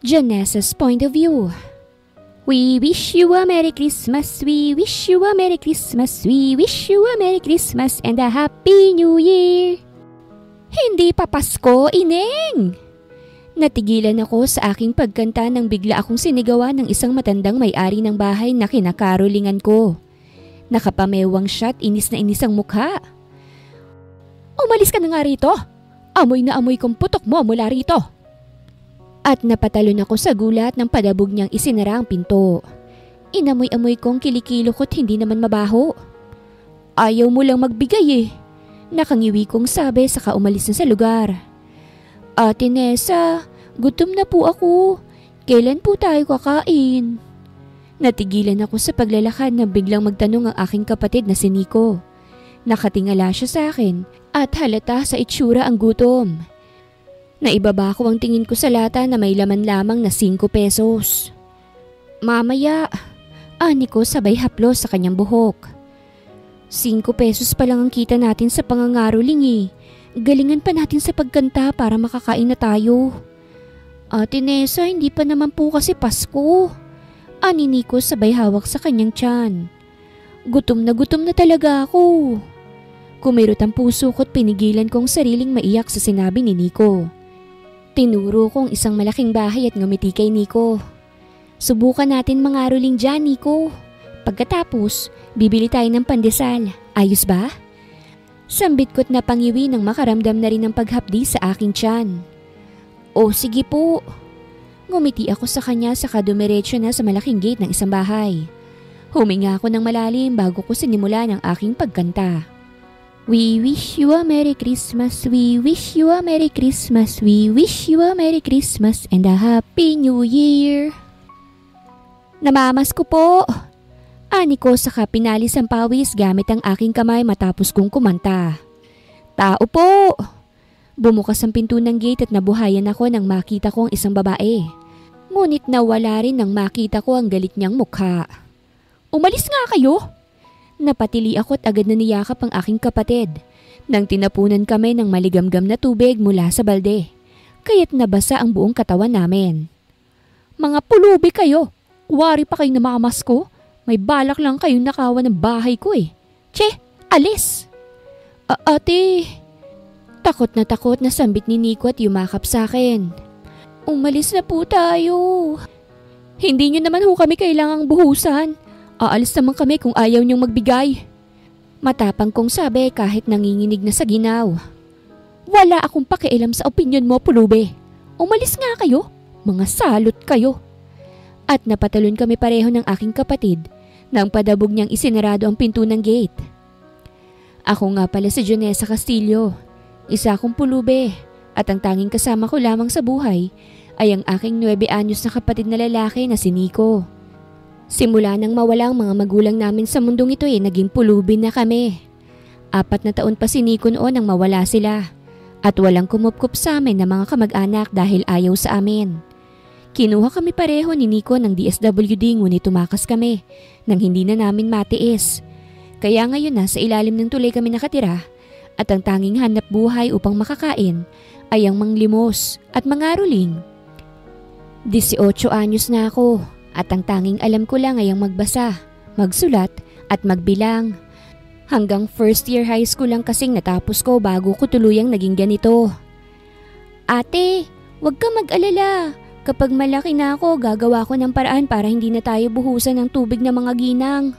Janessa's point of view. We wish you a Merry Christmas, we wish you a Merry Christmas, we wish you a Merry Christmas and a Happy New Year. Hindi pa Pasko, Ineng! Natigilan ako sa aking pagkanta nang bigla akong sinigawan ng isang matandang may-ari ng bahay na kinakarolingan ko. Nakapamewang siya at inis na inis ang mukha. Umalis ka na nga rito! Amoy na amoy kong putok mo mula rito! At napatalon ako sa gulat ng padabog niyang isinara ang pinto. Inamoy-amoy kong kilikilo ko't hindi naman mabaho. Ayaw mo lang magbigay eh. Nakangiwi kong sabi saka umalis na sa lugar. Ate Nessa, gutom na po ako. Kailan po tayo kakain? Natigilan ako sa paglalakad na biglang magtanong ang aking kapatid na si Nico. Nakatingala siya sa akin at halata sa itsura ang gutom. Naibaba ko ang tingin ko sa lata na may laman lamang na 5 pesos. Mamaya, ani ko sabay haplos sa kanyang buhok. 5 pesos pa lang ang kita natin sa pangangaroling eh. Galingan pa natin sa pagkanta para makakain na tayo. Ate Nessa, hindi pa naman po kasi Pasko. Ani Nico sabay hawak sa kanyang tiyan. Gutom na talaga ako. Kumirot ang puso ko't pinigilan kong sariling maiyak sa sinabi ni Nico. Tinuro kong isang malaking bahay at ngumiti kay Nico. Subukan natin mangaroling dyan, Nico. Pagkatapos, bibili tayo ng pandesal. Ayos ba? Sambit ko't napangiwi nang makaramdam na rin ng paghapdi sa aking tiyan. O sige po. Ngumiti ako sa kanya saka dumiretso na sa malaking gate ng isang bahay. Huminga ako ng malalim bago ko sinimula ng aking pagkanta. We wish you a Merry Christmas, we wish you a Merry Christmas, we wish you a Merry Christmas and a Happy New Year. Namamas ko po. Ani ko saka pinalis ang pawis gamit ang aking kamay matapos kong kumanta. Tao po. Bumukas ang pinto ng gate at nabuhayan ako nang makita ko ang isang babae. Ngunit nawala rin nang makita ko ang galit niyang mukha. Umalis nga kayo! Napatili ako at agad na niyakap ang aking kapatid nang tinapunan kami ng maligamgam na tubig mula sa balde. Kaya't nabasa ang buong katawan namin. Mga pulubi kayo! Wari pa kayo na mamamas ko? May balak lang kayong nakawan ng bahay ko eh. Che, alis! Ate! Takot na sambit ni Nico at yumakap sa akin. Umalis na po tayo. Hindi nyo naman ho kami kailangang buhusan. Aalis naman kami kung ayaw niyong magbigay. Matapang kong sabi kahit nanginginig na sa ginaw. Wala akong pakialam sa opinyon mo, pulube. Umalis nga kayo. Mga salot kayo. At napatalon kami pareho ng aking kapatid nang padabog niyang isinarado ang pinto ng gate. Ako nga pala si Janessa Castillo. Isa akong pulube at ang tanging kasama ko lamang sa buhay ay ang aking 9 anyos na kapatid na lalaki na si Nico. Simula nang mawala ang mga magulang namin sa mundong ito naging pulubi na kami. 4 na taon pa si Nico noon nang mawala sila at walang kumupkup sa amin na mga kamag-anak dahil ayaw sa amin. Kinuha kami pareho ni Nico ng DSWD ngunit tumakas kami nang hindi na namin matiis. Kaya ngayon na sa ilalim ng tulay kami nakatira at ang tanging hanap buhay upang makakain ay ang manglimos at mangaroling. 18 anyos na ako. At ang tanging alam ko lang ay ang magbasa, magsulat at magbilang. Hanggang first year high school lang kasing natapos ko bago ko tuluyang naging ganito. Ate, huwag ka mag-alala. Kapag malaki na ako, gagawa ko ng paraan para hindi na tayo buhusan ng tubig ng mga ginang.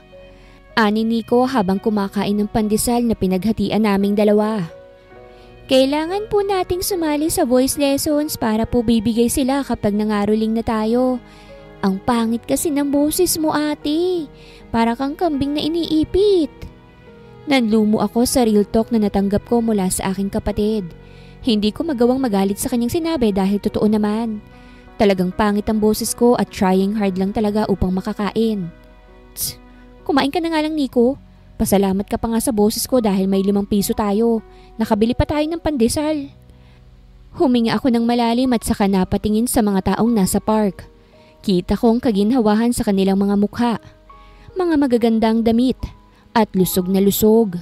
Ani Nico habang kumakain ng pandesal na pinaghatian naming dalawa. Kailangan po nating sumali sa voice lessons para po bibigay sila kapag nangaroling na tayo. Ang pangit kasi ng boses mo, ate. Para kang kambing na iniipit. Nanlumo ako sa real talk na natanggap ko mula sa aking kapatid. Hindi ko magawang magalit sa kanyang sinabi dahil totoo naman. Talagang pangit ang boses ko at trying hard lang talaga upang makakain. Tsk, kumain ka na nga lang, Nico. Pasalamat ka pa nga sa boses ko dahil may 5 piso tayo. Nakabili pa tayo ng pandesal. Huminga ako ng malalim at saka napatingin sa mga taong nasa park. Kita kong kaginhawahan sa kanilang mga mukha. Mga magagandang damit at lusog na lusog.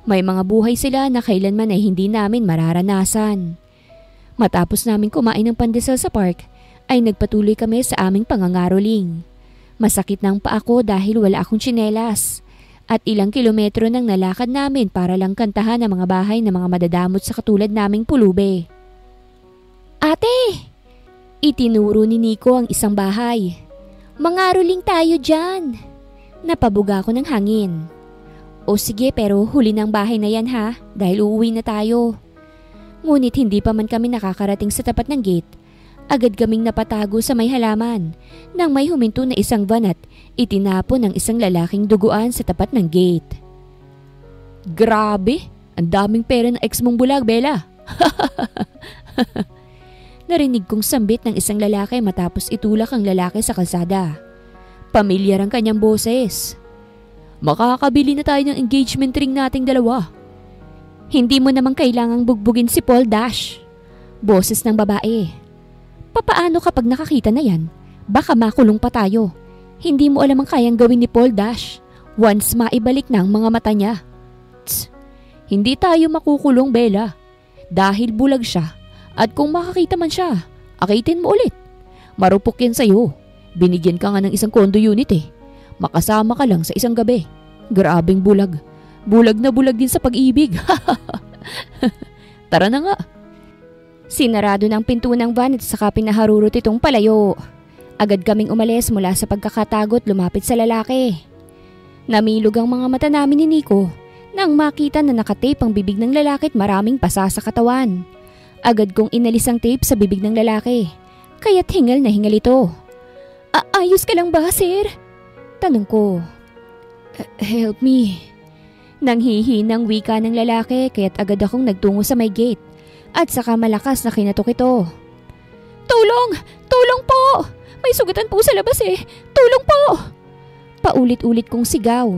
May mga buhay sila na kailanman ay hindi namin mararanasan. Matapos namin kumain ng pandesal sa park, ay nagpatuloy kami sa aming pangangaroling. Masakit na ang paa ko dahil wala akong tsinelas. At ilang kilometro nang nalakad namin para lang kantahan ang mga bahay ng mga madadamot sa katulad naming pulube. Ate! Itinuro ni Nico ang isang bahay. Mangaroling tayo dyan. Napabuga ko ng hangin. O sige, pero huli ng bahay na yan ha, dahil uuwi na tayo. Ngunit hindi pa man kami nakakarating sa tapat ng gate, agad kaming napatago sa may halaman nang may huminto na isang van at itinapon ng isang lalaking duguan sa tapat ng gate. Grabe! Ang daming pera ng ex mong bulag, Bella! Narinig kong sambit ng isang lalaki matapos itulak ang lalaki sa kalsada. Pamilyar ang kanyang boses. Makakabili na tayo ng engagement ring nating dalawa. Hindi mo namang kailangang bugbugin si Paul Dash. Boses ng babae. Papaano kapag nakakita na yan? Baka makulong pa tayo. Hindi mo alam ang kayang gawin ni Paul Dash once maibalik na ang mga mata niya. Tss, hindi tayo makukulong, Bella. Dahil bulag siya. At kung makakita man siya, akitin mo ulit. Marupok yan sa'yo. Binigyan ka nga ng isang condo unit eh. Makasama ka lang sa isang gabi. Grabeng bulag. Bulag na bulag din sa pag-ibig. Tara na nga. Sinarado ng pinto ng van at saka pinaharurot itong palayo. Agad kaming umalis mula sa pagkakatagot lumapit sa lalaki. Namilog ang mga mata namin ni Nico nang makita na nakatape ang bibig ng lalaki at maraming pasa sa katawan. Agad kong inalis ang tape sa bibig ng lalaki. Kaya't hingal na hingal ito. Ayos ka lang ba, sir? Tanong ko. Help me. Nanghihinang wika ng lalaki kaya't agad akong nagtungo sa may gate at saka malakas na kinatok ito. Tulong! Tulong po! May sugatan po sa labas eh! Tulong po! Paulit-ulit kong sigaw.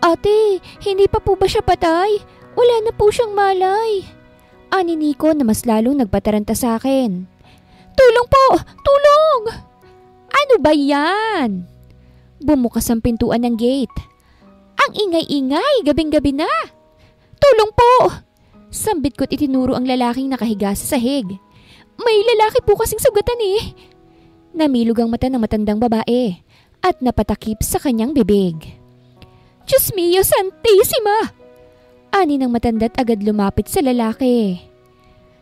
Ate, hindi pa po ba siya patay? Wala na po siyang malay. Ani Nico na mas lalong nagpataranta sa akin. Tulong po! Tulong! Ano ba yan? Bumukas ang pintuan ng gate. Ang ingay-ingay, gabing-gabi na. Tulong po! Sambit ko't itinuro ang lalaking nakahiga sa sahig. May lalaki po kasing sugatan eh. Namilog ang mata ng matandang babae at napatakip sa kanyang bibig. Diyos mio, Santissima! Ani ng matanda't agad lumapit sa lalaki.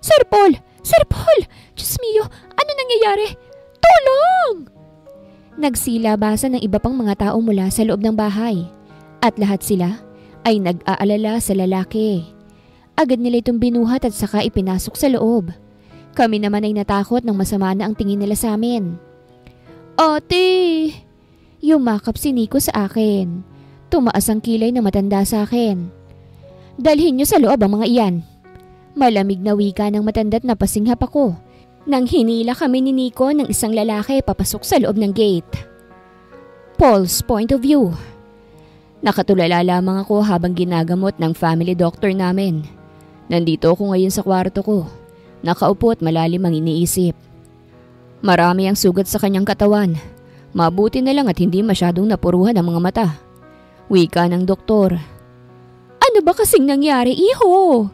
Sir Paul! Sir Paul! Diyos mio, ano nangyayari? Tulong! Nagsilabasan ng iba pang mga tao mula sa loob ng bahay at lahat sila ay nag-aalala sa lalaki. Agad nila itong binuhat at saka ipinasok sa loob. Kami naman ay natakot nang masama na ang tingin nila sa amin. Ate! Yumakap si Nico sa akin. Tumaas ang kilay na matanda sa akin. Dalhin niyo sa loob ang mga iyan. Malamig na wika ng matanda't napasinghap ako nang hinila kami ni Nico ng isang lalaki papasok sa loob ng gate. Paul's point of view. Nakatulala lamang ako habang ginagamot ng family doctor namin. Nandito ako ngayon sa kwarto ko. Nakaupo at malalim ang iniisip. Marami ang sugat sa kanyang katawan. Mabuti na lang at hindi masyadong napuruhan ang mga mata. Wika ng doktor. Ano ba kasing nangyari, iho?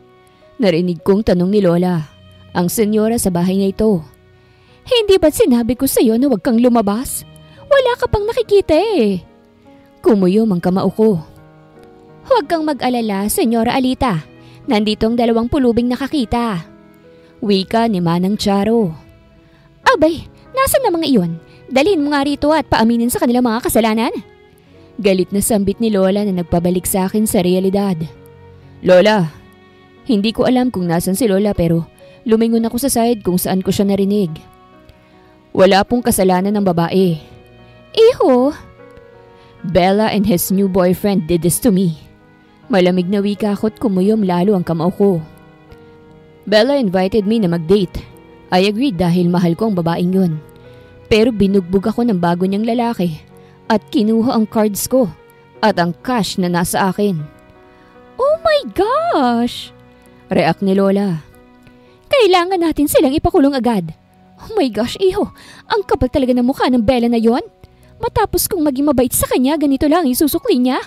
Narinig kong tanong ni Lola, ang senyora sa bahay na ito. Hindi ba't sinabi ko sa iyo na huwag kang lumabas? Wala ka pang nakikita eh. Kumuyom ang kamao ko. Huwag kang mag-alala, Senyora Alita. Nandito ang 2 pulubing nakakita. Wika ni Manang Charo. Abay, nasan na mga iyon? Dalhin mo nga rito at paaminin sa kanilang mga kasalanan. Galit na sambit ni Lola na nagpabalik sa akin sa realidad. Lola, hindi ko alam kung nasan si Lola pero lumingon ako sa side kung saan ko siya narinig. Wala pong kasalanan ng babae. Iho? Bella and his new boyfriend did this to me. Malamig na wika ako't kumuyom lalo ang kamao ko. Bella invited me na mag-date. I agreed dahil mahal ko ang babaeng yun. Pero binugbog ako ng bago niyang lalaki at kinuha ang cards ko at ang cash na nasa akin. Oh my gosh! React ni Lola. Kailangan natin silang ipakulong agad. Oh my gosh, iho, ang kapal talaga ng mukha ng Bella na yon. Matapos kong maging mabait sa kanya, ganito lang isusukli niya.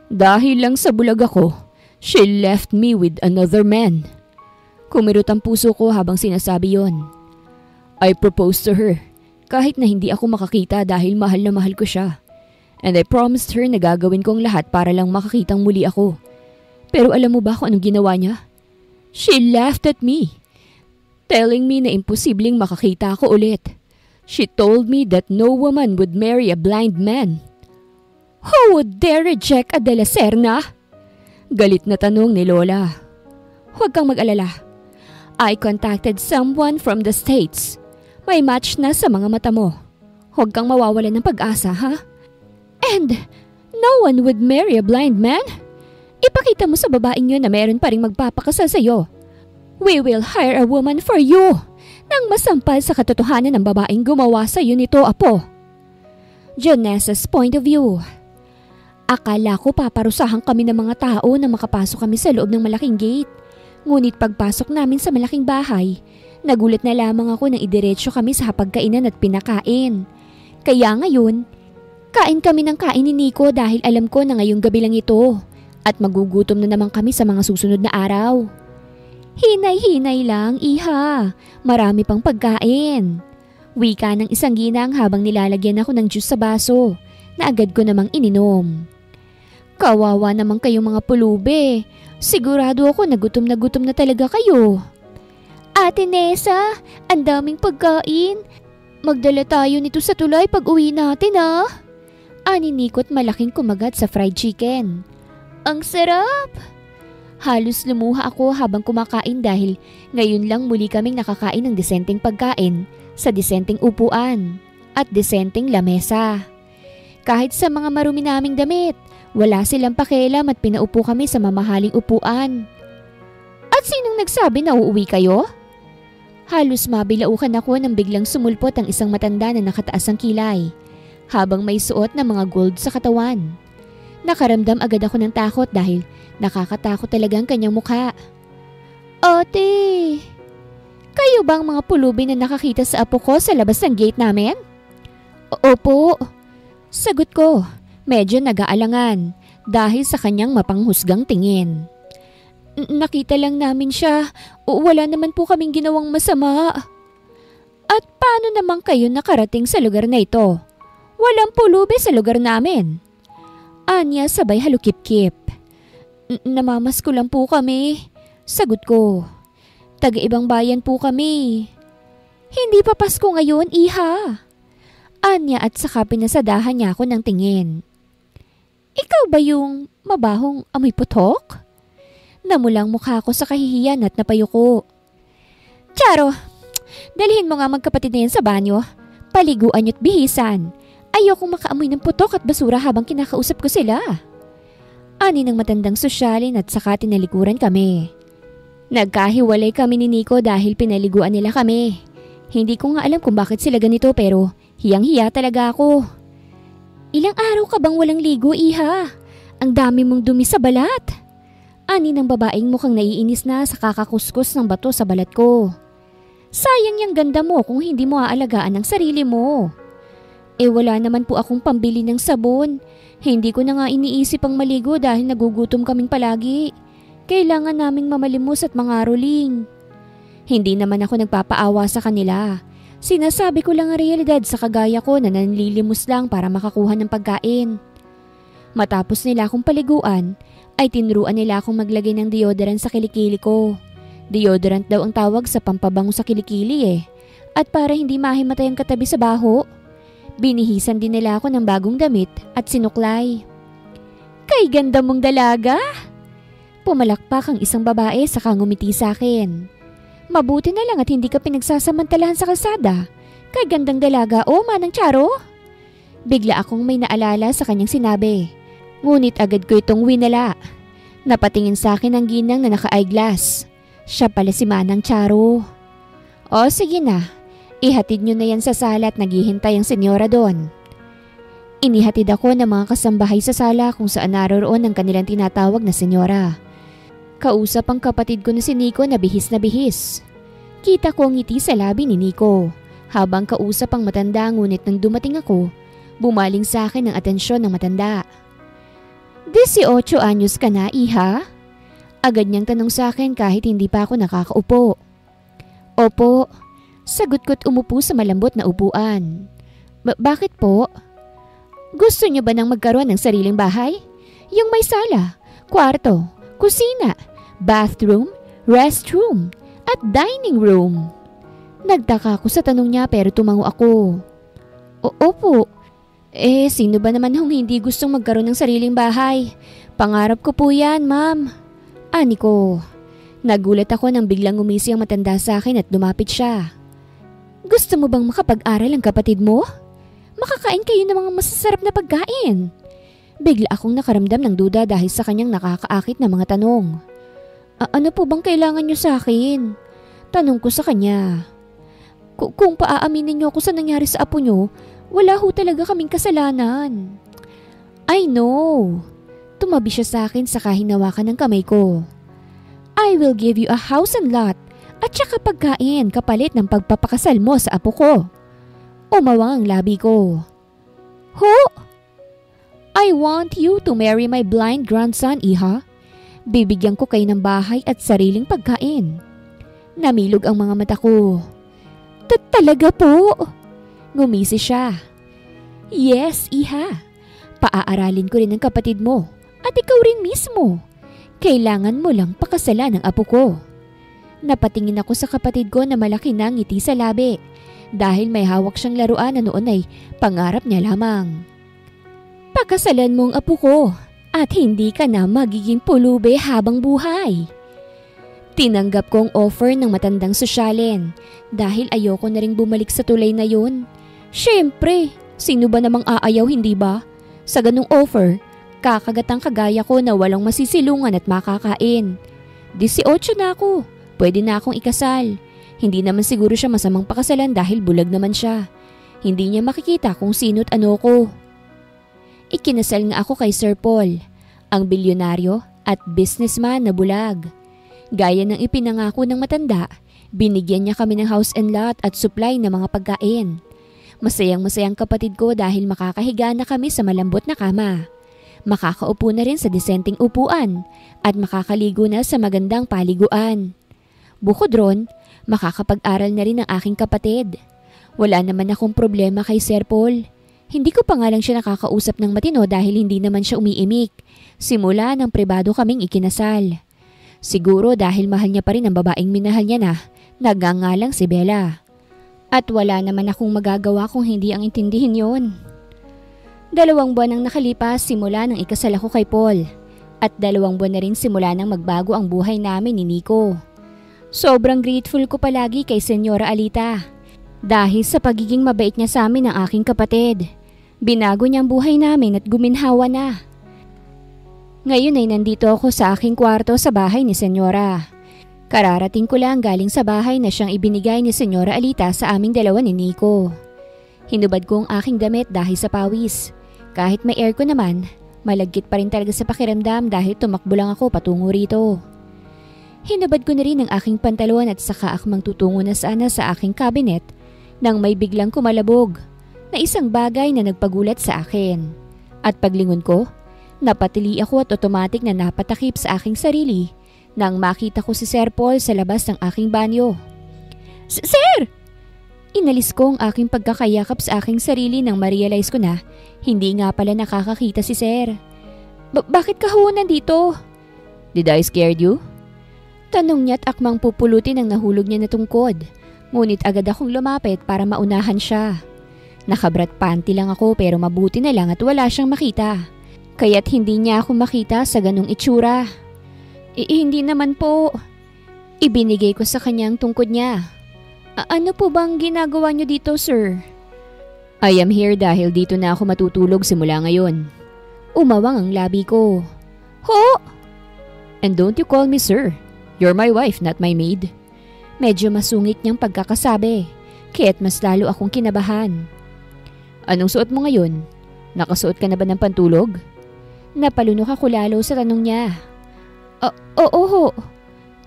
Dahil lang sa bulag ako, She left me with another man. Kumirot ang puso ko habang sinasabi yon. I proposed to her kahit na hindi ako makakita dahil mahal na mahal ko siya. And I promised her na gagawin ko ang lahat para lang makakitang muli ako. Pero alam mo ba kung anong ginawa niya? She laughed at me, telling me na imposibleng makakita ako ulit. She told me that no woman would marry a blind man. Who would dare reject a de la Serna? Galit na tanong ni Lola. Huwag kang mag-alala. I contacted someone from the States. May match na sa mga mata mo. Huwag kang mawawalan ng pag-asa, ha? And no one would marry a blind man? Ipakita mo sa babaeng yun na meron pa rin magpapakasal sa'yo. We will hire a woman for you nang masampal sa katotohanan ng babaeng gumawa sa'yo nito, apo. Janessa's point of view. Akala ko paparusahan kami ng mga tao na makapasok kami sa loob ng malaking gate. Ngunit pagpasok namin sa malaking bahay, nagulat na lamang ako nang idiretso kami sa hapagkainan at pinakain. Kaya ngayon, kain kami ng kain ni Nico dahil alam ko na ngayong gabi lang ito at magugutom na naman kami sa mga susunod na araw. Hinay-hinay lang, iha. Marami pang pagkain. Wika ng isang ginang habang nilalagyan ako ng juice sa baso na agad ko namang ininom. Kawawa naman kayong mga pulube. Sigurado ako na gutom na talaga kayo. Ate Nessa, ang daming pagkain. Magdala tayo nito sa tulay pag uwi natin, ah. Ani Nikot malaking kumagat sa fried chicken. Ang sarap! Halos lumuha ako habang kumakain dahil ngayon lang muli kaming nakakain ng disenteng pagkain sa disenteng upuan at disenteng lamesa. Kahit sa mga marumi naming damit, wala silang pakialam at pinaupo kami sa mamahaling upuan. At sinong nagsabi na uuwi kayo? Halos mabilaukan ako nang biglang sumulpot ang isang matanda na nakataas ang kilay habang may suot na mga gold sa katawan. Nakaramdam agad ako ng takot dahil nakakatakot talaga ang kanyang mukha. Ate, kayo bang mga pulubi na nakakita sa apo ko sa labas ng gate namin? Opo, sagot ko. Medyo nag-aalangan dahil sa kanyang mapanghusgang tingin. Nakita lang namin siya. Wala naman po kaming ginawang masama. At paano naman kayo nakarating sa lugar na ito? Walang pulubi sa lugar namin. Anya sabay halukip-kip. Namamasko lang po kami. Sagot ko. Taga-ibang bayan po kami. Hindi pa Pasko ngayon, iha. Anya at saka pinasadahan niya ako ng tingin. Ikaw ba yung mabahong amoy putok? Namulang mukha ko sa kahihiyan at napayuko. Charo, dalhin mo nga magkapatid na yan sa banyo. Paliguan niyo't bihisan. Ayokong makaamoy ng putok at basura habang kinakausap ko sila. Ani ng matandang sosyalin at saka tinalikuran kami. Nagkahiwalay kami ni Nico dahil pinaliguan nila kami. Hindi ko nga alam kung bakit sila ganito pero hiyang-hiya talaga ako. Ilang araw ka bang walang ligo, iha? Ang dami mong dumi sa balat. Ani ng babaeng mukhang naiinis na sa kakakuskus ng bato sa balat ko. Sayang yung ganda mo kung hindi mo aalagaan ang sarili mo. Wala naman po akong pambili ng sabon. Hindi ko na nga iniisip ang maligo dahil nagugutom kaming palagi. Kailangan naming mamalimos at mangaroling. Hindi naman ako nagpapaawa sa kanila. Sinasabi ko lang ang realidad sa kagaya ko na nanlilimos lang para makakuha ng pagkain. Matapos nila akong paliguan, ay tinuruan nila akong maglagay ng deodorant sa kilikili ko. Deodorant daw ang tawag sa pampabango sa kilikili At para hindi mahimatay ang katabi sa baho, binihisan din nila ako ng bagong damit at sinuklay. Kay ganda mong dalaga! Pumalakpak ang isang babae saka ngumiti sa akin. Mabuti na lang at hindi ka pinagsasamantalahan sa kalsada. Kay gandang dalaga o manang Charo? Bigla akong may naalala sa kanyang sinabi. Ngunit agad ko itong winala. Napatingin sa akin ang ginang na naka-eyeglass. Siya pala si Manang Charo. O sige na, ihatid nyo na yan sa sala at naghihintay ang senyora doon. Inihatid ako ng mga kasambahay sa sala kung saan naroroon ang kanilang tinatawag na senyora. Kausap ang kapatid ko na si Nico na bihis na bihis. Kita ko ang ngiti sa labi ni Nico habang kausap ang matanda ngunit nang dumating ako, bumaling sa akin ang atensyon ng matanda. 18 anyos ka na, iha? Agad niyang tanong sa akin kahit hindi pa ako nakakaupo. Opo, sagot ko't umupo sa malambot na upuan. Bakit po? Gusto niyo ba nang magkaroon ng sariling bahay? Yung may sala, kwarto, kusina, bathroom, restroom, at dining room. Nagtaka ako sa tanong niya pero tumango ako. Opo. Sino ba naman hindi gustong magkaroon ng sariling bahay? Pangarap ko po yan, ma'am. Ani ko. Nagulat ako nang biglang umisi ang matanda sa akin at lumapit siya. Gusto mo bang makapag-aral ang kapatid mo? Makakain kayo ng mga masasarap na pagkain. Bigla akong nakaramdam ng duda dahil sa kanyang nakakaakit na mga tanong. Ano po bang kailangan niyo sa akin? Tanong ko sa kanya. Kung paaaminin niyo ako sa nangyari sa apo niyo, wala ho talaga kaming kasalanan. I know. Tumabi siya sa akin saka hinawakan ng kamay ko. I will give you a house and lot at saka pagkain kapalit ng pagpapakasal mo sa apo ko. Umawang ang labi ko. Ho? I want you to marry my blind grandson, iha. Bibigyan ko kayo ng bahay at sariling pagkain. Namilog ang mga mata ko. Talaga po? Ngumisi siya. Yes, iha. Paaaralin ko rin ang kapatid mo at ikaw rin mismo. Kailangan mo lang pakasalan ng apo ko. Napatingin ako sa kapatid ko na malaki na ngiti sa labi dahil may hawak siyang laruan na noon ay pangarap niya lamang. Pakasalan mo ang apo ko at hindi ka na magiging pulube habang buhay. Tinanggap ko ang offer ng matandang sosyalin dahil ayoko na ring bumalik sa tulay na yun. Siyempre, sino ba namang aayaw hindi ba? Sa ganung offer, kakagatang kagaya ko na walang masisilungan at makakain. 18 na ako, pwede na akong ikasal. Hindi naman siguro siya masamang pakasalan dahil bulag naman siya. Hindi niya makikita kung sino't ano ko. Ikinasal nga ako kay Sir Paul, ang bilyonaryo at businessman na bulag. Gaya ng ipinangako ng matanda, binigyan niya kami ng house and lot at supply ng mga pagkain. Masayang-masayang kapatid ko dahil makakahiga na kami sa malambot na kama. Makakaupo na rin sa disenteng upuan at makakaligo na sa magandang paliguan. Bukod ron, makakapag-aral na rin ang aking kapatid. Wala naman akong problema kay Sir Paul. Hindi ko pa nga lang siya nakakausap ng matino dahil hindi naman siya umiimik. Simula ng pribado kaming ikinasal. Siguro dahil mahal niya pa rin ang babaeng minahal niya na, nagangalang si Bella. At wala naman akong magagawa kung hindi ang intindihin yon. 2 buwan ang nakalipas simula nang ikasal ako kay Paul. At 2 buwan na rin simula nang magbago ang buhay namin ni Nico. Sobrang grateful ko palagi kay Senyora Alita. Dahil sa pagiging mabait niya sa amin ng aking kapatid. Binago niya ang buhay namin at guminhawa na. Ngayon ay nandito ako sa aking kwarto sa bahay ni Senyora. Kararating ko lang galing sa bahay na siyang ibinigay ni Senyora Alita sa aming dalawa ni Nico. Hinubad ko ang aking damit dahil sa pawis. Kahit may aircon naman, malagkit pa rin talaga sa pakiramdam dahil tumakbo lang ako patungo rito. Hinubad ko na rin ang aking pantalon at saka akmang tutungo na sana sa aking cabinet nang may biglang kumalabog na isang bagay na nagpagulat sa akin. At paglingon ko, napatili ako at otomatik na napatakip sa aking sarili nang makita ko si Sir Paul sa labas ng aking banyo. Sir! Inalis ko ang aking pagkakayakap sa aking sarili nang ma-realize ko na hindi nga pala nakakakita si Sir. Bakit ka ho nandito? Did I scared you? Tanong niya at akmang pupulutin ang nahulog niya na tungkod. Ngunit agad akong lumapit para maunahan siya. Nakabrat panty lang ako pero mabuti na lang at wala siyang makita. Kaya't hindi niya ako makita sa ganung itsura. Hindi naman po. Ibinigay ko sa kanyang tungkod niya. Ano po bang ginagawa niyo dito, sir? I am here dahil dito na ako matutulog simula ngayon. Umawang ang labi ko. Ho? And don't you call me sir. You're my wife, not my maid. Medyo masungit niyang pagkakasabi, kaya't mas lalo akong kinabahan. Anong suot mo ngayon? Nakasuot ka na ba ng pantulog? Napalunok ako lalo sa tanong niya. Oo.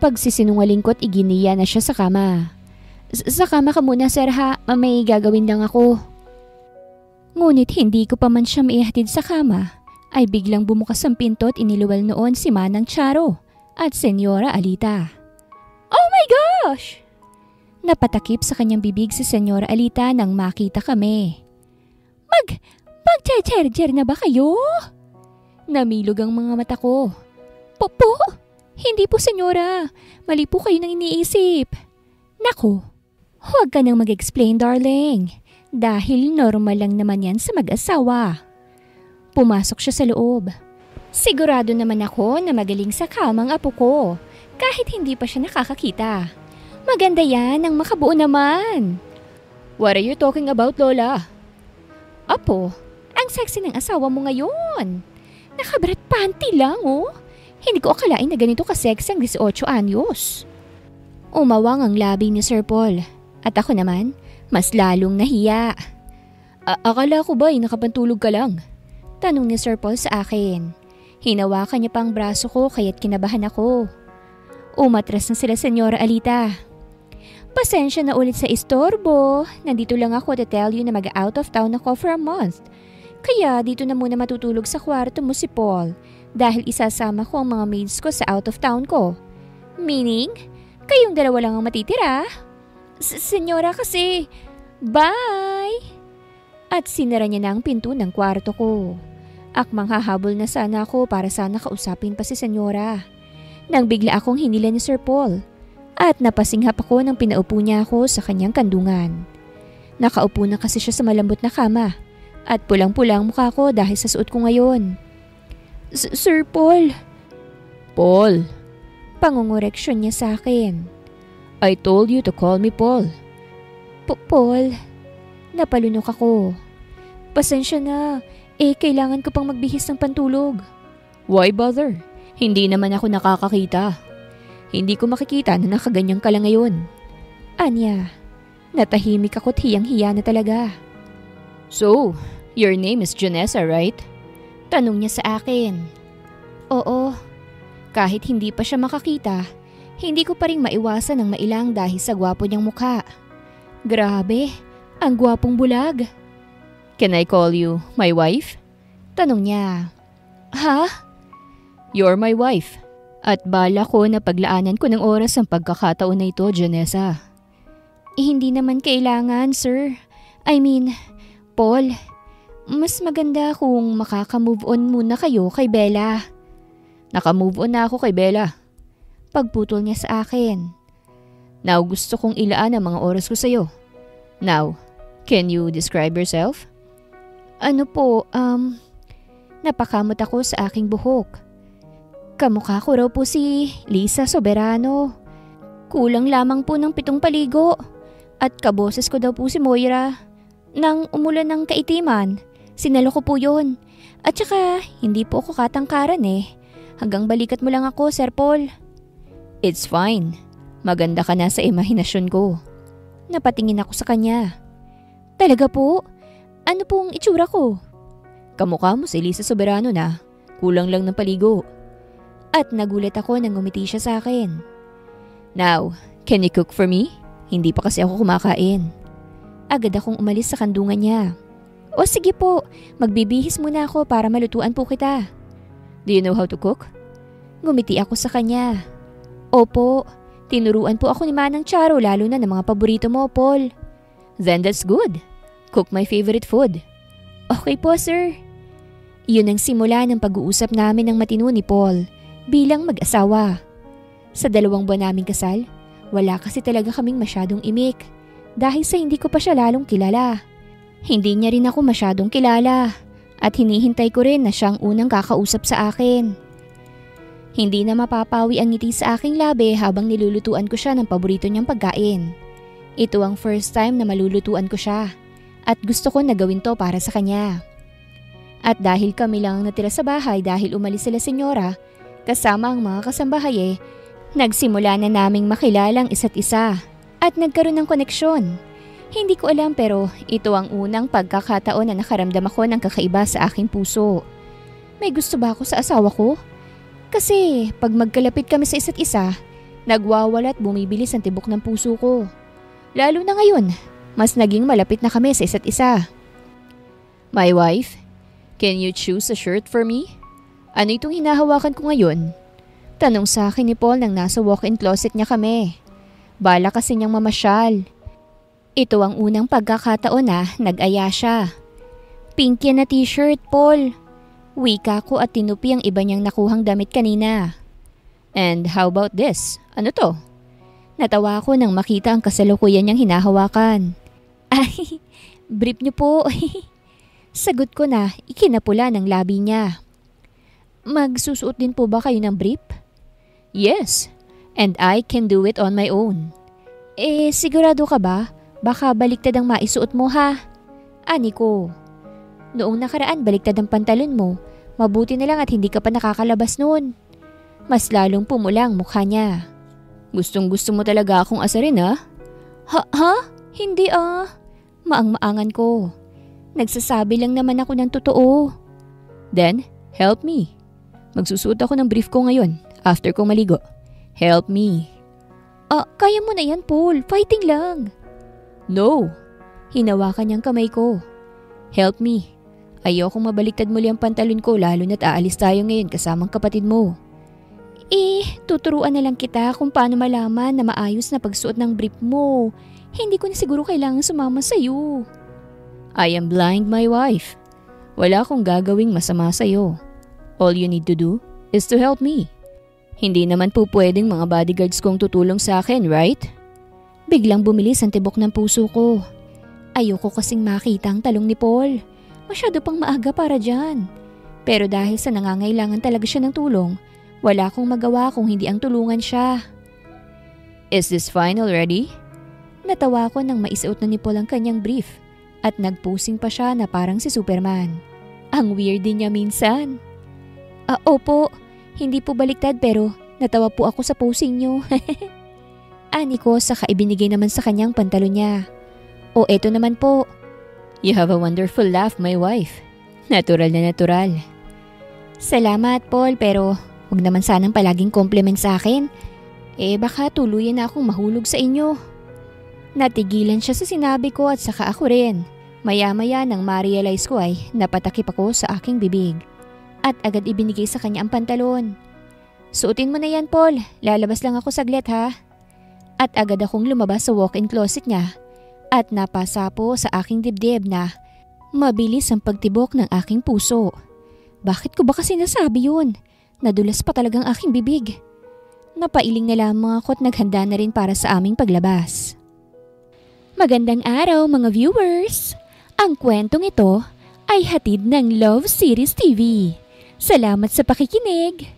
Pagsisinungaling ko't iginiya na siya sa kama. Sa kama ka muna, sir ha. May gagawin lang ako. Ngunit hindi ko pa man siya maihatid sa kama, ay biglang bumukas ang pinto at iniluwal noon si Manang Charo, at Senyora Alita. Oh my gosh! Napatakip sa kanyang bibig si Senyora Alita nang makita kami. Mag-charger na ba kayo? Namilog ang mga mata ko. Po? Hindi po, Senyora. Mali po kayo nang iniisip. Naku, huwag ka nang mag-explain, darling. Dahil normal lang naman yan sa mag-asawa. Pumasok siya sa loob. Sigurado naman ako na magaling sa kamang apo ko, kahit hindi pa siya nakakakita. Maganda yan ang makabuo naman. What are you talking about, Lola? Apo, ang sexy ng asawa mo ngayon. Nakabrat panty lang, oh. Hindi ko akalain na ganito ka-sexy ang 18 anyos. Umawang ang labi ni Sir Paul. At ako naman, mas lalong nahiya. Akala ko ba nakapantulog ka lang? Tanong ni Sir Paul sa akin. Hinawakan niya pang braso ko kaya't kinabahan ako. Umatras na sila, Senyora Alita. Pasensya na ulit sa istorbo. Nandito lang ako to tell you na mag-out of town ako for a month. Kaya dito na muna matutulog sa kwarto mo si Paul dahil isasama ko ang mga maids ko sa out of town ko. Meaning, kayong dalawa lang ang matitira. Senyora kasi, bye! At sinara niya na ang pinto ng kwarto ko. Akmang hahabol na sana ako para sana kausapin pa si Senyora. Nang bigla akong hinila ni Sir Paul at napasinghap ako nang pinaupo niya ako sa kanyang kandungan. Nakaupo na kasi siya sa malambot na kama at pulang-pulang mukha ko dahil sa suot ko ngayon. Sir Paul. Paul. Pangungoreksyon niya sa akin. I told you to call me Paul. Paul. Napalunok ako. Pasensya na. Kailangan ko pang magbihis ng pantulog. Why bother? Hindi naman ako nakakakita. Hindi ko makikita na nakaganyan ka lang ngayon. Anya, natahimik ako't hiyang-hiya na talaga. So, your name is Janessa, right? Tanong niya sa akin. Oo. Kahit hindi pa siya makakita, hindi ko pa rin maiwasan ng mailang dahil sa gwapo niyang mukha. Grabe, ang gwapong bulag. Can I call you my wife? Tanong niya. Ha? You're my wife. At bala ko na paglaanan ko ng oras ang pagkakataon na ito, Janessa. Hindi naman kailangan, sir. I mean, Paul, mas maganda kung makaka-move on muna kayo kay Bella. Naka-move on na ako kay Bella. Pagputol niya sa akin. Now gusto kong ilaan ang mga oras ko sa'yo. Now, can you describe yourself? Ano po, napakamot ako sa aking buhok. Kamukha ko raw po si Lisa Soberano. Kulang lamang po ng 7 paligo. At kaboses ko daw po si Moira. Nang umulan ng kaitiman, sinalo ko po yun. At saka, hindi po ako katangkaran eh. Hanggang balikat mo lang ako, Sir Paul. It's fine. Maganda ka na sa imahinasyon ko. Napatingin ako sa kanya. Talaga po? Ano pong itsura ko? Kamukha mo si Lisa Soberano na. Kulang lang ng paligo. At nagulat ako nang ngumiti siya sa akin. Now, can you cook for me? Hindi pa kasi ako kumakain. Agad akong umalis sa kandungan niya. O sige po, magbibihis muna ako para malutuan po kita. Do you know how to cook? Ngumiti ako sa kanya. Opo, tinuruan po ako ni Manang Charo lalo na ng mga paborito mo, Paul. Then that's good. Cook my favorite food. Okay po, sir. Iyon ang simula ng pag-uusap namin ng matino ni Paul bilang mag-asawa. Sa 2 buwan naming kasal, wala kasi talaga kaming masyadong imik dahil sa hindi ko pa siya lalong kilala. Hindi niya rin ako masyadong kilala at hinihintay ko rin na siyang unang kakausap sa akin. Hindi na mapapawi ang ngiti sa aking labi habang nilulutuan ko siya ng paborito niyang pagkain. Ito ang first time na malulutuan ko siya at gusto ko na gawin to para sa kanya. At dahil kami lang natira sa bahay dahil umalis sila senyora, kasama ang mga kasambahay nagsimula na naming makilalang isa't isa at nagkaroon ng koneksyon. Hindi ko alam pero ito ang unang pagkakataon na nakaramdam ako ng kakaiba sa aking puso. May gusto ba ako sa asawa ko? Kasi pag magkalapit kami sa isa't isa, nagwawala at bumibilis ang tibok ng puso ko. Lalo na ngayon, mas naging malapit na kami sa isa't isa. My wife, can you choose a shirt for me? Ano itong hinahawakan ko ngayon? Tanong sa akin ni Paul nang nasa walk-in closet niya kami. Bala kasi niyang mamasyal. Ito ang unang pagkakataon na nag-aya siya. Pink yan na t-shirt, Paul. Wika ko at tinupi ang iba niyang nakuhang damit kanina. And how about this? Ano to? Natawa ko nang makita ang kasalukuyan niyang hinahawakan. Ay, brief niyo po. Sagot ko na ikinapula ng labi niya. Magsusuot din po ba kayo ng brief? Yes, and I can do it on my own. Sigurado ka ba? Baka baliktad ang maisuot mo ha? Ani ko. Noong nakaraan baliktad ang pantalon mo. Mabuti na lang at hindi ka pa nakakalabas noon. Mas lalong pumula ang mukha niya. Gustong gusto mo talaga akong asarin ha? Ha? Hindi ah. Maang-maangan ko. Nagsasabi lang naman ako ng totoo. Then, help me. Magsusuot ako ng brief ko ngayon after kong maligo. Help me. Kaya mo na yan, Paul. Fighting lang. No. Hinawakan niyang kamay ko. Help me. Ayokong mabaliktad muli ang pantalon ko lalo na't aalis tayo ngayon kasamang kapatid mo. Tuturuan na lang kita kung paano malaman na maayos na pagsuot ng brief mo. Hindi ko na siguro kailangan sumama sa'yo. I am blind, my wife. Wala akong gagawing masama sa'yo. All you need to do is to help me. Hindi naman po pwedeng mga bodyguards kong tutulong sa akin, right? Biglang bumilis ang tibok ng puso ko. Ayoko kasing makita ang talong ni Paul. Masyado pang maaga para dyan. Pero dahil sa nangangailangan talaga siya ng tulong, wala akong magawa kung hindi ang tulungan siya. Is this fine already? Natawa ko nang maisuot na ni Paul ang kanyang brief at nagpusing pa siya na parang si Superman. Ang weird din niya minsan. Opo, hindi po baliktad pero natawa po ako sa posing niyo. Ani ko saka ibinigay naman sa kanyang pantalon niya. Eto naman po. You have a wonderful laugh, my wife. Natural na natural. Salamat, Paul, pero huwag naman sanang palaging compliment sa akin. Baka tuluyan na akong mahulog sa inyo. Natigilan siya sa sinabi ko at saka ako rin. Maya-maya nang ma-realize ko ay napatakip ako sa aking bibig. At agad ibinigay sa kanya ang pantalon. Suotin mo na yan, Paul. Lalabas lang ako saglit ha. At agad akong lumabas sa walk-in closet niya. At napasa po sa aking dibdib na mabilis ang pagtibok ng aking puso. Bakit ko ba kasi nasabi yun? Nadulas pa talagang aking bibig. Napailing na lamang ako at naghanda na rin para sa aming paglabas. Magandang araw mga viewers! Ang kwentong ito ay hatid ng Love Series TV. Salamat sa pakikinig!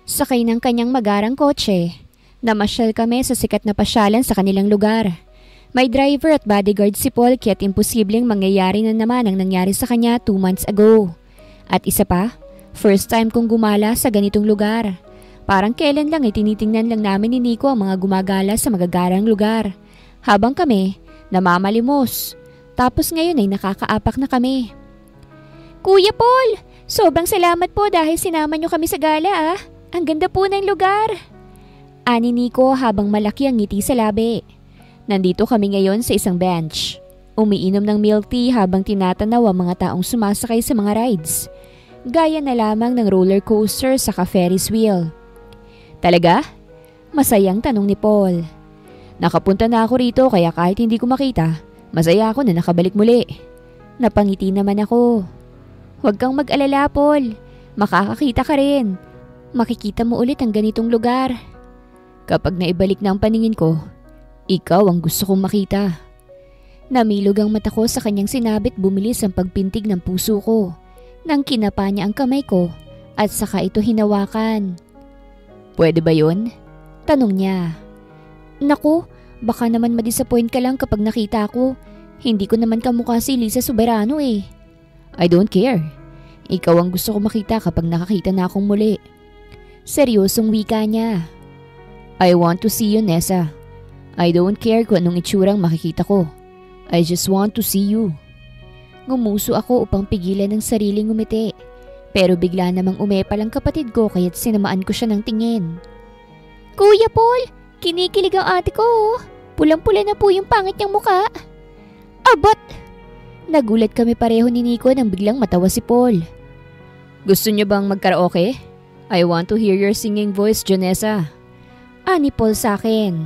Sakay ng kanyang magarang kotse, namasyal kami sa sikat na pasyalan sa kanilang lugar. May driver at bodyguard si Paul kaya't imposibleng mangyayari na naman ang nangyari sa kanya 2 months ago. At isa pa, first time kong gumala sa ganitong lugar. Parang kailan lang tinitingnan lang namin ni Nico ang mga gumagala sa magagarang lugar. Habang kami, namamalimos. Tapos ngayon ay nakakaapak na kami. Kuya Paul, sobrang salamat po dahil sinama niyo kami sa gala ah. Ang ganda po ng lugar. Ani Nico habang malaki ang ngiti sa labi. Nandito kami ngayon sa isang bench. Umiinom ng milk tea habang tinatanaw ang mga taong sumasakay sa mga rides. Gaya na lamang ng roller coaster sa Ferris wheel. Talaga? Masayang tanong ni Paul. Nakapunta na ako rito kaya kahit hindi ko makita, masaya ako na nakabalik muli. Napangiti naman ako. Huwag kang mag-alala, Paul. Makakakita ka rin. Makikita mo ulit ang ganitong lugar. Kapag naibalik na ang paningin ko, ikaw ang gusto kong makita. Namilog ang mata ko sa kanyang sinabit bumilis ang pagpintig ng puso ko. Nang kinapa niya ang kamay ko at saka ito hinawakan. Pwede ba yun? Tanong niya. Naku, baka naman madisappoint ka lang kapag nakita ko. Hindi ko naman kamukha si Lisa Soberano eh. I don't care. Ikaw ang gusto ko makita kapag nakakita na akong muli. Seryosong wika niya. I want to see you, Nessa. I don't care kung anong itsurang makikita ko. I just want to see you. Ngumuso ako upang pigilan ng sariling umiti. Pero bigla namang umepal ang kapatid ko kaya't sinamaan ko siya ng tingin. Kuya Paul, kinikilig ang ate ko. Pulang-pula na po yung pangit niyang muka. Abat! Nagulat kami pareho ni Nico nang biglang matawa si Paul. Gusto niyo bang magkaraoke? I want to hear your singing voice, Jonessa. Ani Paul sa akin.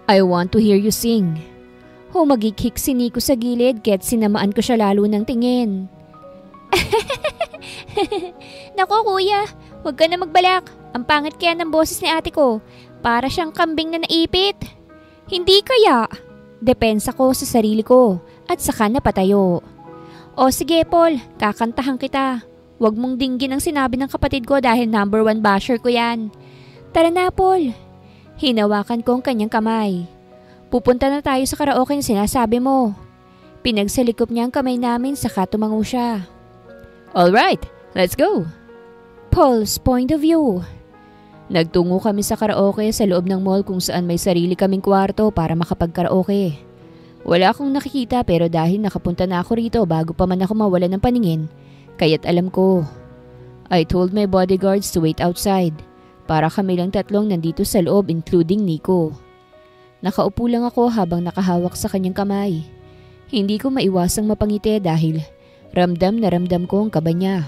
I want to hear you sing. Humagikhik si Nico sa gilid kaya't sinamaan ko siya lalo ng tingin. Nako kuya, huwag ka na magbalak. Ang pangit kaya ng boses ni ate ko. Para siyang kambing na naipit. Hindi kaya. Depensa ko sa sarili ko at saka napatayo. O sige Paul, kakantahan kita. Huwag mong dinggin ang sinabi ng kapatid ko dahil number 1 basher ko yan. Tara na Paul. Hinawakan ko ang kanyang kamay. Pupunta na tayo sa karaoke na sinasabi mo. Pinagsalikop niya ang kamay namin saka tumango siya. Alright, let's go. Paul's point of view. Nagtungo kami sa karaoke sa loob ng mall kung saan may sarili kaming kwarto para makapag-karaoke. Wala akong nakikita pero dahil nakapunta na ako rito bago pa man ako mawala ng paningin, kaya't alam ko. I told my bodyguards to wait outside para kami lang tatlong nandito sa loob including Nico. Nakaupo lang ako habang nakahawak sa kanyang kamay. Hindi ko maiwasang mapangiti dahil ramdam na ramdam ko ang kaba niya.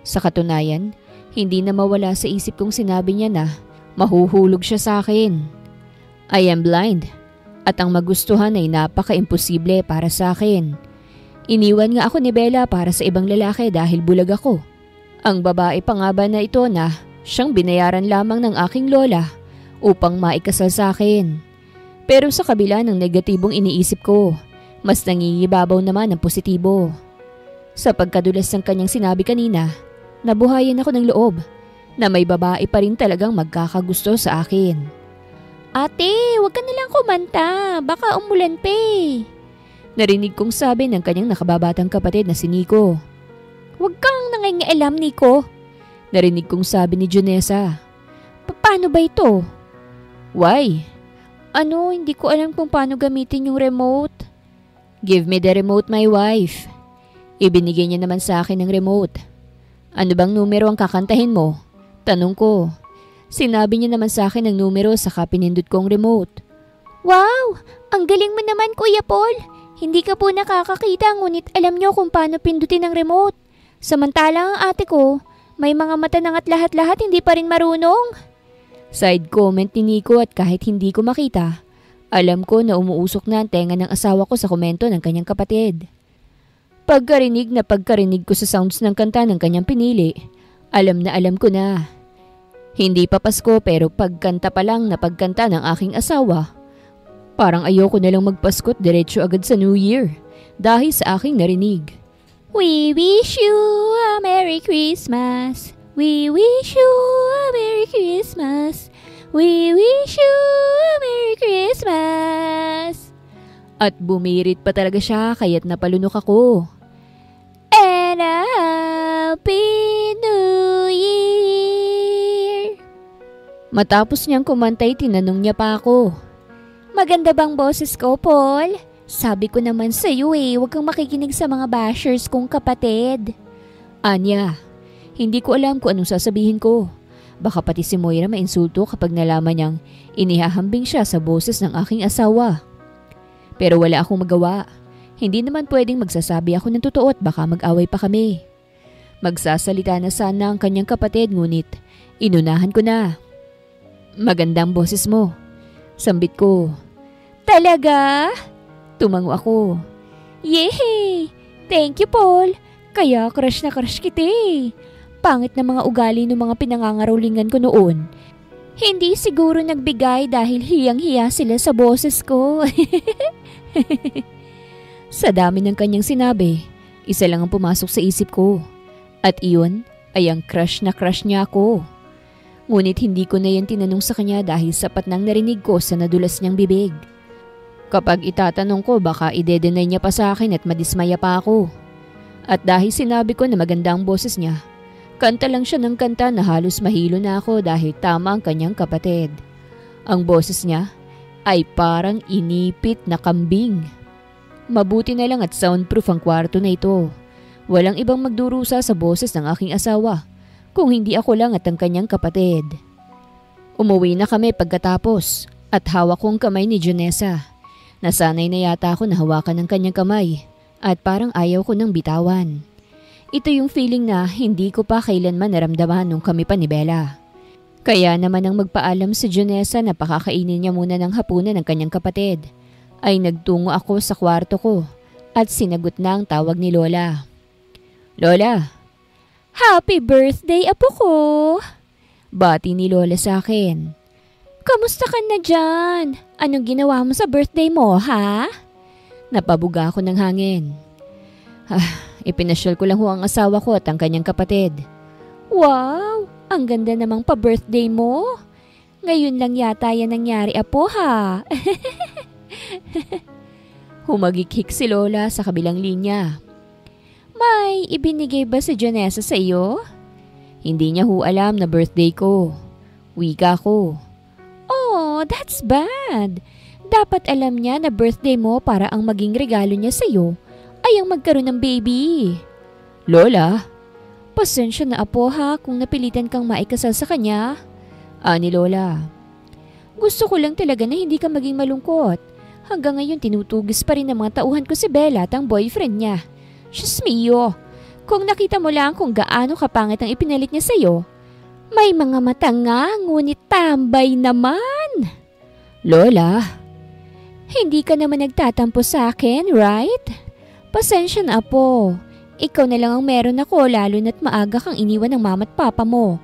Sa katunayan, hindi na mawala sa isip kong sinabi niya na mahuhulog siya sa akin. I am blind at ang magustuhan ay napaka-imposible para sa akin. Iniwan nga ako ni Bella para sa ibang lalaki dahil bulag ako. Ang babae pa nga ba na ito na siyang binayaran lamang ng aking lola upang maikasal sa akin. Pero sa kabila ng negatibong iniisip ko, mas nangingibabaw naman ang positibo. Sa pagkadulas ng kanyang sinabi kanina, nabuhayan ako ng loob na may babae pa rin talagang magkakagusto sa akin. Ate, huwag ka nalang kumanta. Baka umulan pa eh. Narinig kong sabi ng kanyang nakababatang kapatid na si Nico. Huwag kang nangingialam, Nico. Narinig kong sabi ni Jonessa. Paano ba ito? Why? Ano, hindi ko alam kung paano gamitin yung remote. Give me the remote, my wife. Ibinigay niya naman sa akin ng remote. Ano bang numero ang kakantahin mo? Tanong ko. Sinabi niya naman sa akin ang numero saka pinindot ko ang remote. Wow! Ang galing mo naman Kuya Paul! Hindi ka po nakakakita ngunit alam niyo kung paano pindutin ang remote. Samantalang ang ate ko, may mga mata nang at lahat-lahat hindi pa rin marunong. Side comment ni Nico at kahit hindi ko makita, alam ko na umuusok na ang tenga ng asawa ko sa komento ng kanyang kapatid. Pagkarinig ko sa sounds ng kanta ng kanyang pinili, alam ko na. Hindi pa Pasko pero pagkanta pa lang na pagkanta ng aking asawa. Parang ayoko na lang magpasko't diretso agad sa New Year dahil sa aking narinig. We wish you a Merry Christmas. We wish you a Merry Christmas. We wish you a Merry Christmas. At bumirit pa talaga siya kaya't napalunok ako. And a Happy New Year. Matapos niyang kumantay, tinanong niya pa ako. Maganda bang boses ko, Paul? Sabi ko naman sa iyo huwag kang makikinig sa mga bashers kong kapatid. Anya, hindi ko alam kung anong sasabihin ko. Baka pati si Moira mainsulto kapag nalaman niyang inihahambing siya sa boses ng aking asawa. Pero wala akong magawa. Hindi naman pwedeng magsasabi ako ng totoo at baka mag-away pa kami. Magsasalita na sana ang kanyang kapatid ngunit inunahan ko na. Magandang boses mo. Sambit ko. Talaga? Tumango ako. Yehey! Thank you, Paul. Kaya crush na crush kita eh. Pangit na mga ugali ng mga pinangangarulingan ko noon. Hindi siguro nagbigay dahil hiyang-hiya sila sa boses ko. Sa dami ng kanyang sinabi, isa lang ang pumasok sa isip ko. At iyon ay ang crush na crush niya ako. Ngunit hindi ko na yan tinanong sa kanya dahil sapat nang narinig ko sa nadulas niyang bibig. Kapag itatanong ko baka ide-deny niya pa sa akin at madismaya pa ako. At dahil sinabi ko na maganda ang boses niya, kanta lang siya ng kanta na halos mahilo na ako dahil tama ang kanyang kapatid. Ang boses niya ay parang inipit na kambing. Mabuti na lang at soundproof ang kwarto na ito. Walang ibang magdurusa sa boses ng aking asawa. Kung hindi ako lang at ang kanyang kapatid. Umuwi na kami pagkatapos at hawak ko ang kamay ni Jonessa. Nasanay na yata ako na hawakan ng kanyang kamay at parang ayaw ko nang bitawan. Ito yung feeling na hindi ko pa kailanman naramdaman nung kami pa ni Bella. Kaya naman ang magpaalam si Jonessa na pakakainin niya muna ng hapunan ng kanyang kapatid, ay nagtungo ako sa kwarto ko at sinagot na ang tawag ni Lola. Lola! Happy birthday, apo ko! Bati ni Lola sa akin. Kamusta ka na dyan? Anong ginawa mo sa birthday mo, ha? Napabuga ako ng hangin. Ipinasyal ko lang ho ang asawa ko at ang kanyang kapatid. Wow! Ang ganda namang pa-birthday mo. Ngayon lang yata yan nangyari, apo, ha? Humagikhik si Lola sa kabilang linya. May ibinigay ba si Jonessa sa iyo? Hindi niya ho alam na birthday ko. Wika ko. Oh, that's bad. Dapat alam niya na birthday mo para ang maging regalo niya sa iyo ay ang magkaroon ng baby. Lola, pasensya na apo ha kung napilitan kang maikasal sa kanya. Ani Lola. Gusto ko lang talaga na hindi ka maging malungkot. Hanggang ngayon tinutugis pa rin ng mga tauhan ko si Bella at ang boyfriend niya. Diyos mio, kung nakita mo lang kung gaano kapangit ang ipinalit niya sa iyo. May mga mata nga, ngunit tambay naman. Lola, hindi ka naman nagtatampo sa akin, right? Pasensya na apo. Ikaw na lang ang meron ako lalo na't maaga kang iniwan ng mama at papa mo.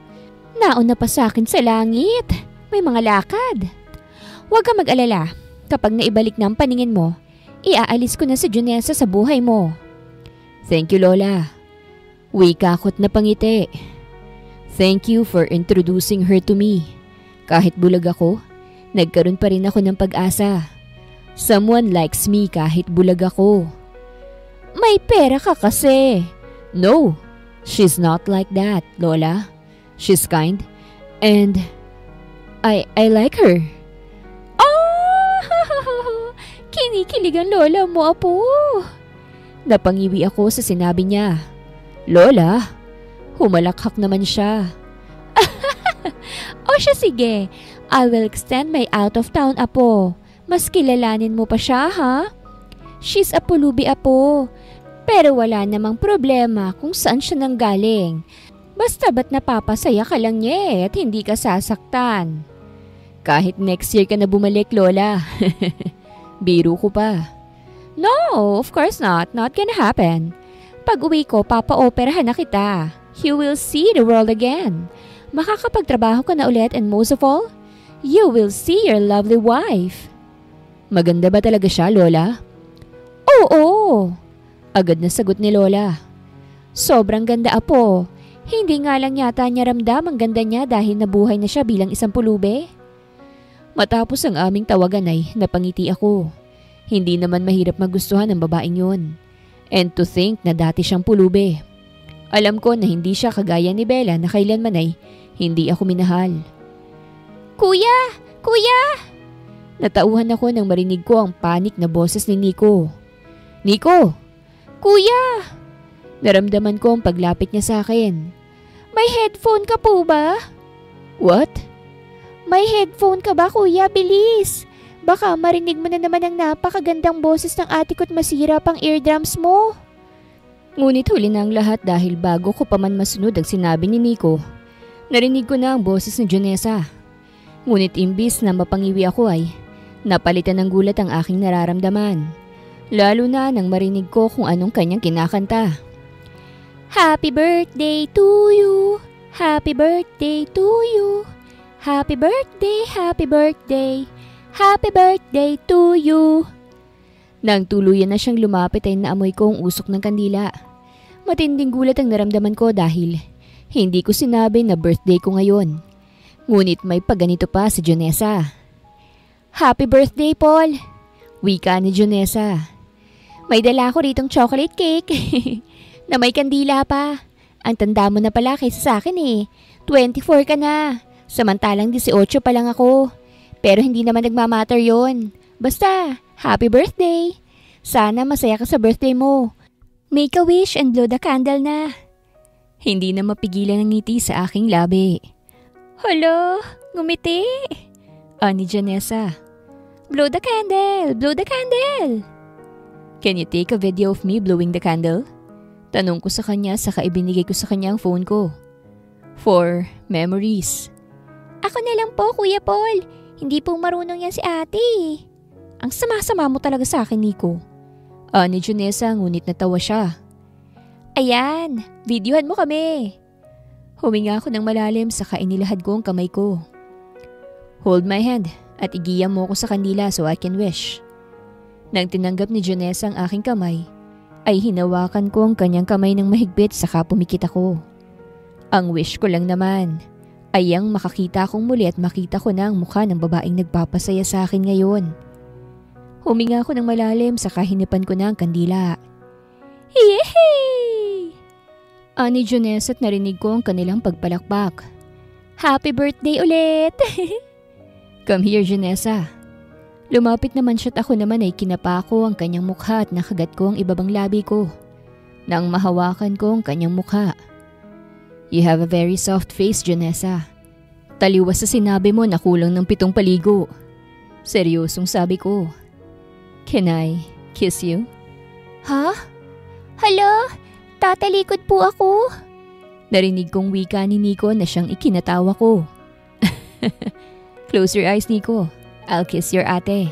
Nauna pa sa akin sa langit. May mga lakad. Huwag ka mag-alala. Kapag naibalik na ang paningin mo, iaalis ko na si Jonessa sa buhay mo. Thank you, Lola. Wika ko't napangiti. Thank you for introducing her to me. Kahit bulag ako, nagkaroon pa rin ako ng pag-asa. Someone likes me kahit bulag ako. May pera ka kasi. No, she's not like that, Lola. She's kind and I like her. Oh! Kinikilig ang lola mo, apo. Napangiwi ako sa sinabi niya. Lola, humalakhak naman siya. O siya sige, I will extend my out of town, apo. Mas kilalanin mo pa siya, ha? She's a pulubi, apo. Pero wala namang problema kung saan siya nanggaling. Basta ba't napapasaya ka lang niya at hindi ka sasaktan. Kahit next year ka na bumalik, Lola. Biro ko pa. No, of course not. Not gonna happen. Pag uwi ko, papa-operahan na kita. You will see the world again. Makakapagtrabaho ka na ulit and most of all, you will see your lovely wife. Maganda ba talaga siya, Lola? Oo. Agad na sagot ni Lola. Sobrang ganda, apo. Hindi nga lang yata niya ramdam ang ganda niya dahil nabuhay na siya bilang isang pulube. Matapos ang aming tawagan ay napangiti ako. Hindi naman mahirap magustuhan ng babaeng yun. And to think na dati siyang pulube. Alam ko na hindi siya kagaya ni Bella na kailanman ay hindi ako minahal. Kuya! Kuya! Natauhan ako nang marinig ko ang panik na boses ni Nico. Nico! Kuya! Naramdaman ko ang paglapit niya sa akin. May headphone ka po ba? What? May headphone ka ba, kuya? Bilis! Baka marinig mo na naman ang napakagandang boses ng ate ko't masira pang eardrums mo. Ngunit huli na ang lahat dahil bago ko pa man masunod ang sinabi ni Nico, narinig ko na ang boses ni Jonessa. Ngunit imbis na mapangiwi ako ay napalitan ng gulat ang aking nararamdaman. Lalo na nang marinig ko kung anong kanyang kinakanta. Happy birthday to you, happy birthday to you, happy birthday, happy birthday, happy birthday to you. Nang tuluyan na siyang lumapit ay naamoy ko ang usok ng kandila. Matinding gulat ang naramdaman ko dahil hindi ko sinabi na birthday ko ngayon. Ngunit may pagganito pa si Jonessa. Happy birthday, Paul! Wika ni Jonessa. May dala ko ritong chocolate cake na may kandila pa. Ang tanda mo na pala kaysa sa akin eh. 24 ka na. Samantalang 18 pa lang ako. Pero hindi naman nagmamatter yon. Basta, happy birthday! Sana masaya ka sa birthday mo. Make a wish and blow the candle na. Hindi na mapigilan ang ngiti sa aking labi. Hala, ngumiti. Ani Jonessa. Blow the candle! Blow the candle! Can you take a video of me blowing the candle? Tanong ko sa kanya saka ibinigay ko sa kanya ang phone ko. For memories. Ako na lang po, Kuya Paul. Hindi po marunong yan si ate. Ang sama-sama mo talaga sa akin, Nico. Ni Junessa ngunit natawa siya. Ayan, videohan mo kami. Huminga ako ng malalim saka inilahad ko ang kamay ko. Hold my hand at igiya mo ko sa kandila so I can wish. Nang tinanggap ni Junessa ang aking kamay, ay hinawakan ko ang kanyang kamay ng mahigpit saka pumikit ako. Ang wish ko lang naman ay ang makakita kong muli at makita ko na ang mukha ng babaeng nagpapasaya sa akin ngayon. Huminga ako ng malalim saka hinipan ko na ang kandila. Yehey! Ani Junessa at narinig ko ang kanilang pagpalakpak. Happy birthday ulit! Come here, Junessa. Lumapit naman siya at ako naman ay kinapa ko ang kanyang mukha at nakagat ko ang ibabang labi ko. Nang mahawakan ko ang kanyang mukha. You have a very soft face, Junessa. Taliwas sa sinabi mo na kulang ng 7 paligo. Seryosong sabi ko. Can I kiss you? Ha? Hala, tatalikod po ako. Narinig kong wika ni Nico na siyang ikinatawa ko. Close your eyes, Nico. I'll kiss your ate.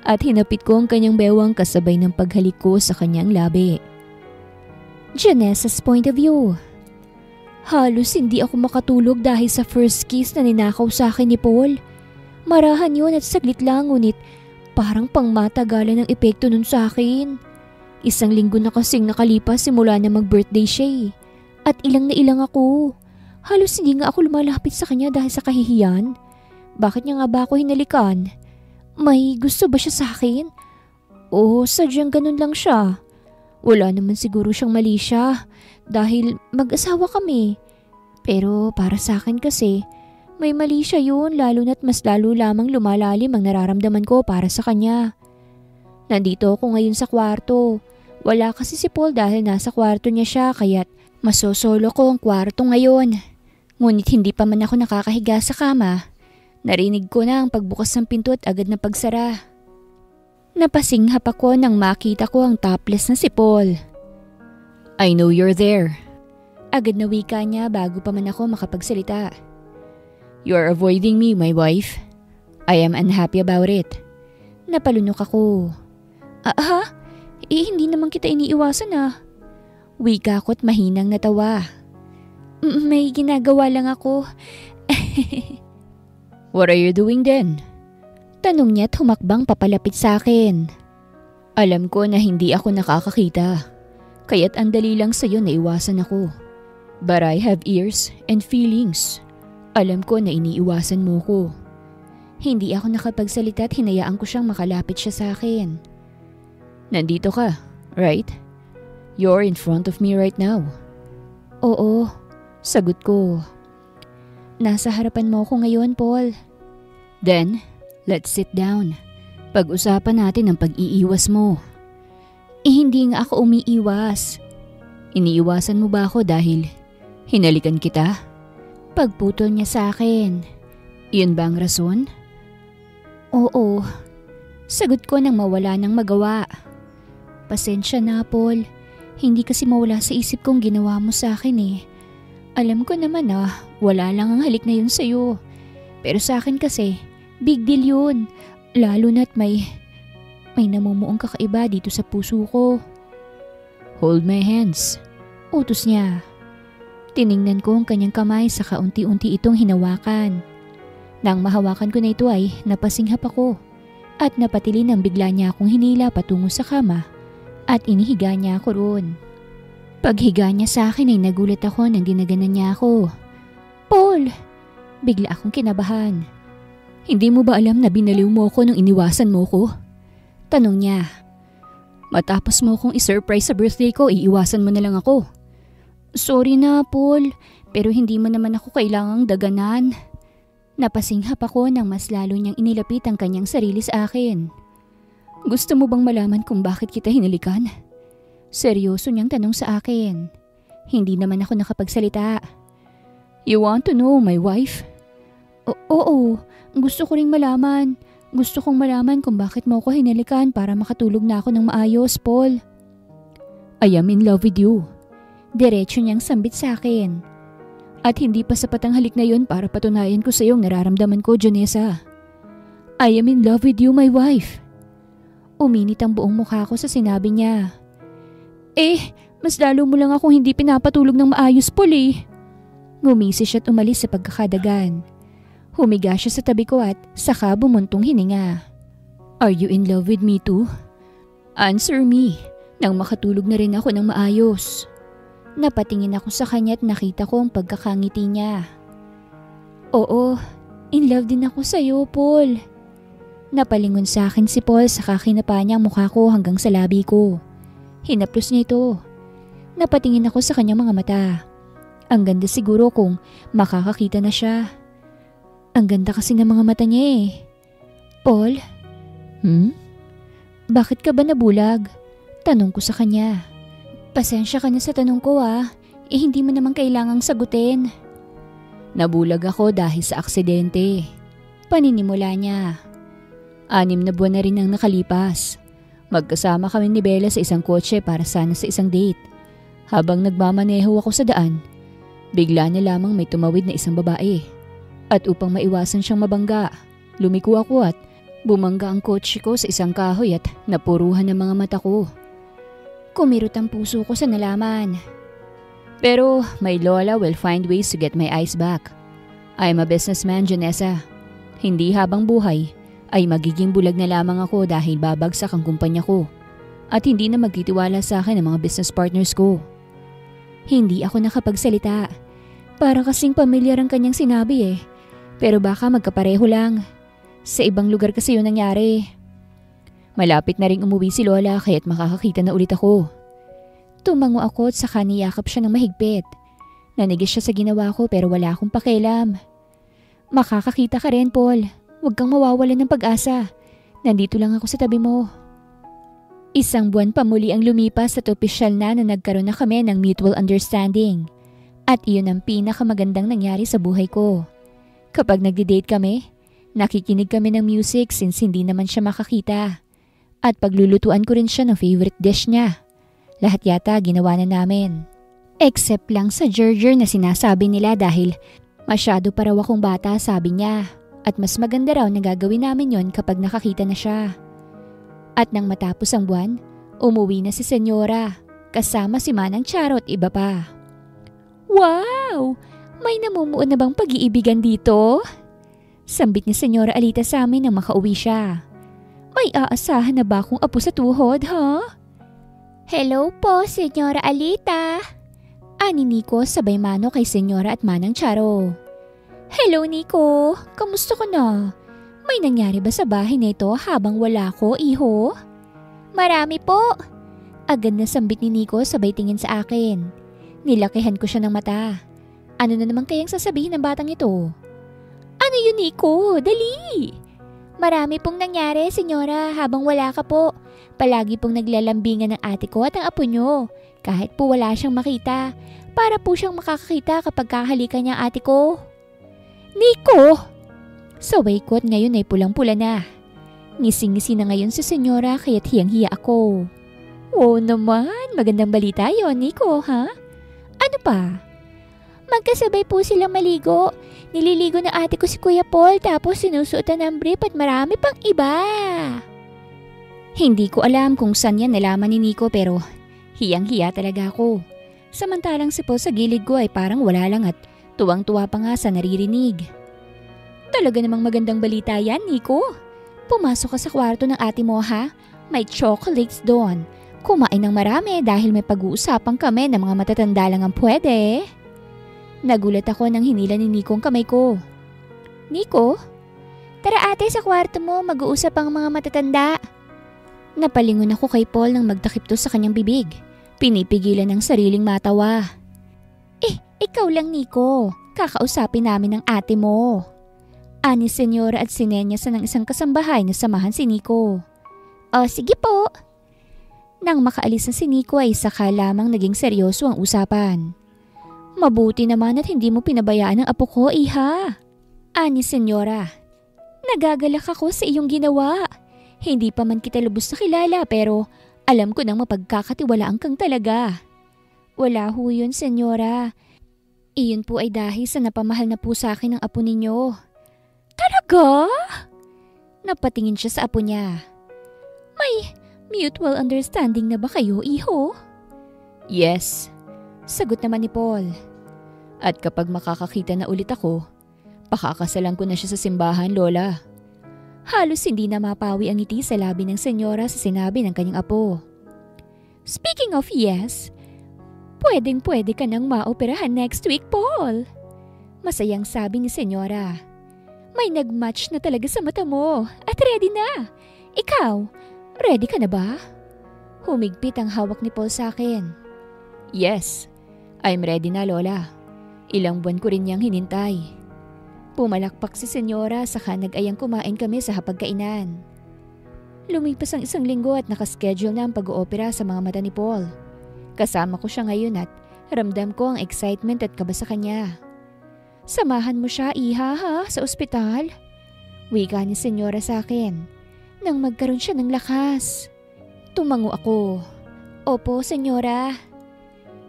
At hinapit ko ang kanyang bewang kasabay ng paghalik ko sa kanyang labi. Junessa's point of view. Halos hindi ako makatulog dahil sa first kiss na ninakaw sa akin ni Paul. Marahan yun at saglit lang ngunit parang pangmatagalan ng epekto nun sa akin. 1 linggo na kasing nakalipas simula na mag-birthday siya eh. At ilang na ilang ako. Halos hindi nga ako lumalapit sa kanya dahil sa kahihiyan. Bakit niya nga ba ako hinalikan? May gusto ba siya sa akin? O sadyang ganun lang siya? Wala naman siguro siyang mali siya dahil mag-asawa kami. Pero para sa akin kasi, may mali siya yun lalo na't mas lalo lamang lumalalim ang nararamdaman ko para sa kanya. Nandito ako ngayon sa kwarto. Wala kasi si Paul dahil nasa kwarto niya siya kaya't masosolo ko ang kwarto ngayon. Ngunit hindi pa man ako nakakahiga sa kama. Narinig ko na ang pagbukas ng pinto at agad na pagsara. Napasinghap ako nang makita ko ang topless na si Paul. I know you're there. Agad na wika niya bago pa man ako makapagsalita. You are avoiding me, my wife. I am unhappy about it. Napalunok ako. Hindi naman kita iniiwasan ah. Wika ko't mahinang natawa. May ginagawa lang ako. What are you doing then? Tanong niya't humakbang papalapit sa akin. Alam ko na hindi ako nakakakita. Kaya't ang dali lang sa'yo na iwasan ako. But I have ears and feelings. Alam ko na iniiwasan mo ko. Hindi ako nakapagsalita at hinayaan ko siyang makalapit siya sa akin. Nandito ka, right? You're in front of me right now. Oo, sagot ko. Nasa harapan mo ko ngayon, Paul. Then, let's sit down. Pag-usapan natin ang pag-iiwas mo. Hindi nga ako umiiwas. Iniiwasan mo ba ako dahil hinalikan kita? Pagputol niya sa akin. Yun ba ang rason? Oo. Sagot ko nang mawala ng magawa. Pasensya na, Paul. Hindi kasi mawala sa isip kong ginawa mo sa akin eh. Alam ko naman wala lang ang halik na yun sa'yo. Pero sa akin kasi, big deal yun. Lalo na't may namumuong kakaiba dito sa puso ko. Hold my hands. Utos niya. Tiningnan ko ang kanyang kamay sa kaunti-unti itong hinawakan. Nang mahawakan ko na ito ay napasinghap ako. At napatili nang bigla niya akong hinila patungo sa kama. At inihiga niya ako roon. Paghiga niya sa akin ay nagulat ako nang dinaganan niya ako. Paul! Bigla akong kinabahan. Hindi mo ba alam na binaliw mo ako nung iniwasan mo ko? Tanong niya. Matapos mo akong isurprise sa birthday ko, iiwasan mo na lang ako. Sorry na, Paul, pero hindi mo naman ako kailangang daganan. Napasinghap ako nang mas lalo niyang inilapit ang kanyang sarili sa akin. Gusto mo bang malaman kung bakit kita hinalikan? Seryoso niyang tanong sa akin. Hindi naman ako nakapagsalita. You want to know, my wife? Oo, gusto ko ring malaman. Gusto kong malaman kung bakit mo ako hinalikan para makatulog na ako ng maayos, Paul. I am in love with you. Diretso niyang sambit sa akin. At hindi pa sapat ang halik na yun para patunayan ko sa iyong nararamdaman ko, Jonessa. I am in love with you, my wife. Uminit ang buong mukha ko sa sinabi niya. Mas lalo mo lang akong hindi pinapatulog ng maayos, Paul eh. Ngumisi siya at umalis sa pagkakadagan. Humiga siya sa tabi ko at saka bumuntong hininga. Are you in love with me too? Answer me, nang makatulog na rin ako ng maayos. Napatingin ako sa kanya at nakita ko ang pagkakangiti niya. Oo, in love din ako sa iyo, Paul. Napalingon sa akin si Paul saka kinapa niya ang mukha ko hanggang sa labi ko. Hinaplos niya ito. Napatingin ako sa kanyang mga mata. Ang ganda siguro kung makakakita na siya. Ang ganda kasi ng mga mata niya eh. Paul? Bakit ka ba nabulag? Tanong ko sa kanya. Pasensya ka na sa tanong ko hindi mo naman kailangang sagutin. Nabulag ako dahil sa aksidente. Paninimula niya. 6 na buwan na rin ang nakalipas. Magkasama kami ni Bella sa isang kotse para sana sa isang date. Habang nagmamaneho ako sa daan, bigla na lamang may tumawid na isang babae. At upang maiwasan siyang mabangga, lumiko ako at bumangga ang kotse ko sa isang kahoy at napuruhan ng mga mata ko. Kumirot ang puso ko sa nalaman. Pero my lola will find ways to get my eyes back. I am a businessman, Jonessa. Hindi habang buhay ay magiging bulag na lamang ako dahil babagsak ang kumpanya ko at hindi na magtitiwala sa akin ang mga business partners ko. Hindi ako nakapagsalita. Para kasing pamilyar ang kanyang sinabi pero baka magkapareho lang. Sa ibang lugar kasi yun nangyari. Malapit na ring umuwi si Lola kaya't makakakita na ulit ako. Tumango ako at saka niyakap siya ng mahigpit. Nanigis siya sa ginawa ko pero wala akong pakialam. Makakakita ka rin, Paul. Huwag kang mawawalan ng pag-asa. Nandito lang ako sa tabi mo. 1 buwan pa muli ang lumipas at opisyal na nagkaroon na kami ng mutual understanding. At iyon ang pinakamagandang nangyari sa buhay ko. Kapag nagdi-date kami, nakikinig kami ng music since hindi naman siya makakita. At paglulutuan ko rin siya ng favorite dish niya. Lahat yata ginawa na namin. Except lang sa Gerger na sinasabi nila dahil masyado pa raw akong bata, sabi niya. At mas maganda raw na gagawin namin yon kapag nakakita na siya. At nang matapos ang buwan, umuwi na si Senyora, kasama si Manang Charo at iba pa. Wow! May namumuo na bang pag-iibigan dito? Sambit ni Senyora Alita sa amin nang makauwi siya. May aasahan na ba akong apo sa tuhod, ha? Hello po, Senyora Alita. Ani Nico sabay mano kay Senyora at Manang Charo. Hello, Nico. Kamusta ka na? May nangyari ba sa bahay na ito habang wala ko, iho? Marami po. Agad na sambit ni Nico sabay tingin sa akin. Nilakihan ko siya ng mata. Ano na naman kayang sasabihin ng batang ito? Ano yun, Nico? Dali! Marami pong nangyari, Senyora, habang wala ka po. Palagi pong naglalambingan ng ate ko at ang apo nyo. Kahit po wala siyang makita. Para po siyang makakakita kapag kahalikan niya ate ko. Nico! Saway ko at ngayon ay pulang-pula na. Ngising-ngisi na ngayon si Senyora kaya't hiyang-hiya ako. Oo naman, magandang balita yon, Nico, ha? Ano pa? Magkasabay po silang maligo. Nililigo na ate ko si Kuya Paul tapos sinusuotan ng brief at marami pang iba. Hindi ko alam kung saan yan nalaman ni Nico pero hiyang-hiya talaga ako. Samantalang si Paul sa gilid ko ay parang wala lang at tuwang-tuwa pa nga sa naririnig. Talaga namang magandang balita yan, Nico. Pumasok ka sa kwarto ng ate mo, ha? May chocolates doon. Kumain ng marami dahil may pag-uusapan kami ng mga matatanda lang ang pwede. Nagulat ako nang hinila ni Nico ang kamay ko. Nico? Tara ate, sa kwarto mo, mag-uusap ang mga matatanda. Napalingon ako kay Paul nang magtakip to sa kanyang bibig. Pinipigilan ng sariling matawa. Ikaw lang, Nico. Kakausapin namin ang ate mo. Ani Senyora at sinenyas ng isang kasambahay na samahan si Nico. O sige po. Nang makaalis na si Nico ay saka lamang naging seryoso ang usapan. Mabuti naman at hindi mo pinabayaan ang apo ko, iha. Ani Senyora. Nagagalak ako sa iyong ginawa. Hindi pa man kita lubos na kilala pero Alam ko nang mapagkakatiwalaan kang talaga. Wala ho yun, senyora. Iyon po ay dahil sa napamahal na po sa akin ng apo ninyo. Talaga? Napatingin siya sa apo niya. May mutual understanding na ba kayo, iho? Yes, sagot naman ni Paul. At kapag makakakita na ulit ako, pakakasalan ko na siya sa simbahan, Lola. Halos hindi na mapawi ang ngiti sa labi ng senyora sa sinabi ng kanyang apo. Speaking of yes, pwedeng-pwede ka nang maoperahan next week, Paul. Masayang sabi ni senyora. May nag-match na talaga sa mata mo at ready na. Ikaw, ready ka na ba? Humigpit ang hawak ni Paul sa akin. Yes, I'm ready na, Lola. Ilang buwan ko rin niyang hinintay. Pumalakpak si senyora saka nag-ayang kumain kami sa hapagkainan. Lumipas ang 1 linggo at nakaschedule na ang pag-oopera sa mga mata ni Paul. Kasama ko siya ngayon at ramdam ko ang excitement at kaba sa kanya. Samahan mo siya, iha, ha, sa ospital? Wika ni senyora sa akin. Nang magkaroon siya ng lakas. Tumango ako. Opo, senyora.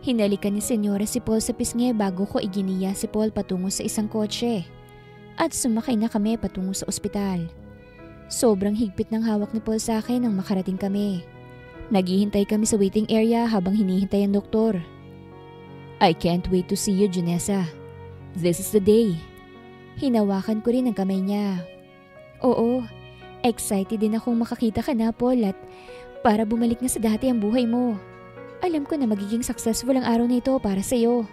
Hinalikan ni senyora si Paul sa pisngi bago ko iginiya si Paul patungo sa isang kotse. At sumakay na kami patungo sa ospital. Sobrang higpit ng hawak ni Paul sa akin nang makarating kami. Naghihintay kami sa waiting area habang hinihintay ang doktor. I can't wait to see you, Junessa. This is the day. Hinawakan ko rin ang kamay niya. Oo, excited din akong makakita ka na, Paul, at para bumalik na sa dati ang buhay mo. Alam ko na magiging successful ang araw na ito para sa iyo.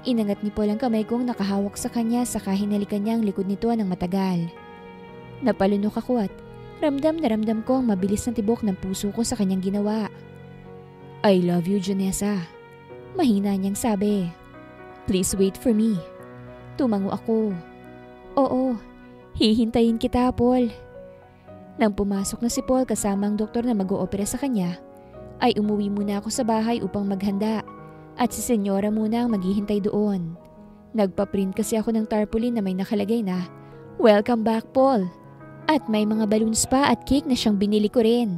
Inangat ni Paul ang kamay kong nakahawak sa kanya saka hinalikan niya ang likod nito ng matagal. Napalunok ako at ramdam na ramdam ko ang mabilis na tibok ng puso ko sa kanyang ginawa. I love you, Junessa. Mahina niyang sabi. Please wait for me. Tumango ako. Oo, hihintayin kita, Paul. Nang pumasok na si Paul kasama ang doktor na mag-oopera sa kanya, ay umuwi muna ako sa bahay upang maghanda. At si senyora muna ang maghihintay doon. Nagpa-print kasi ako ng tarpaulin na may nakalagay na, Welcome back, Paul. At may mga balloons pa at cake na siyang binili ko rin.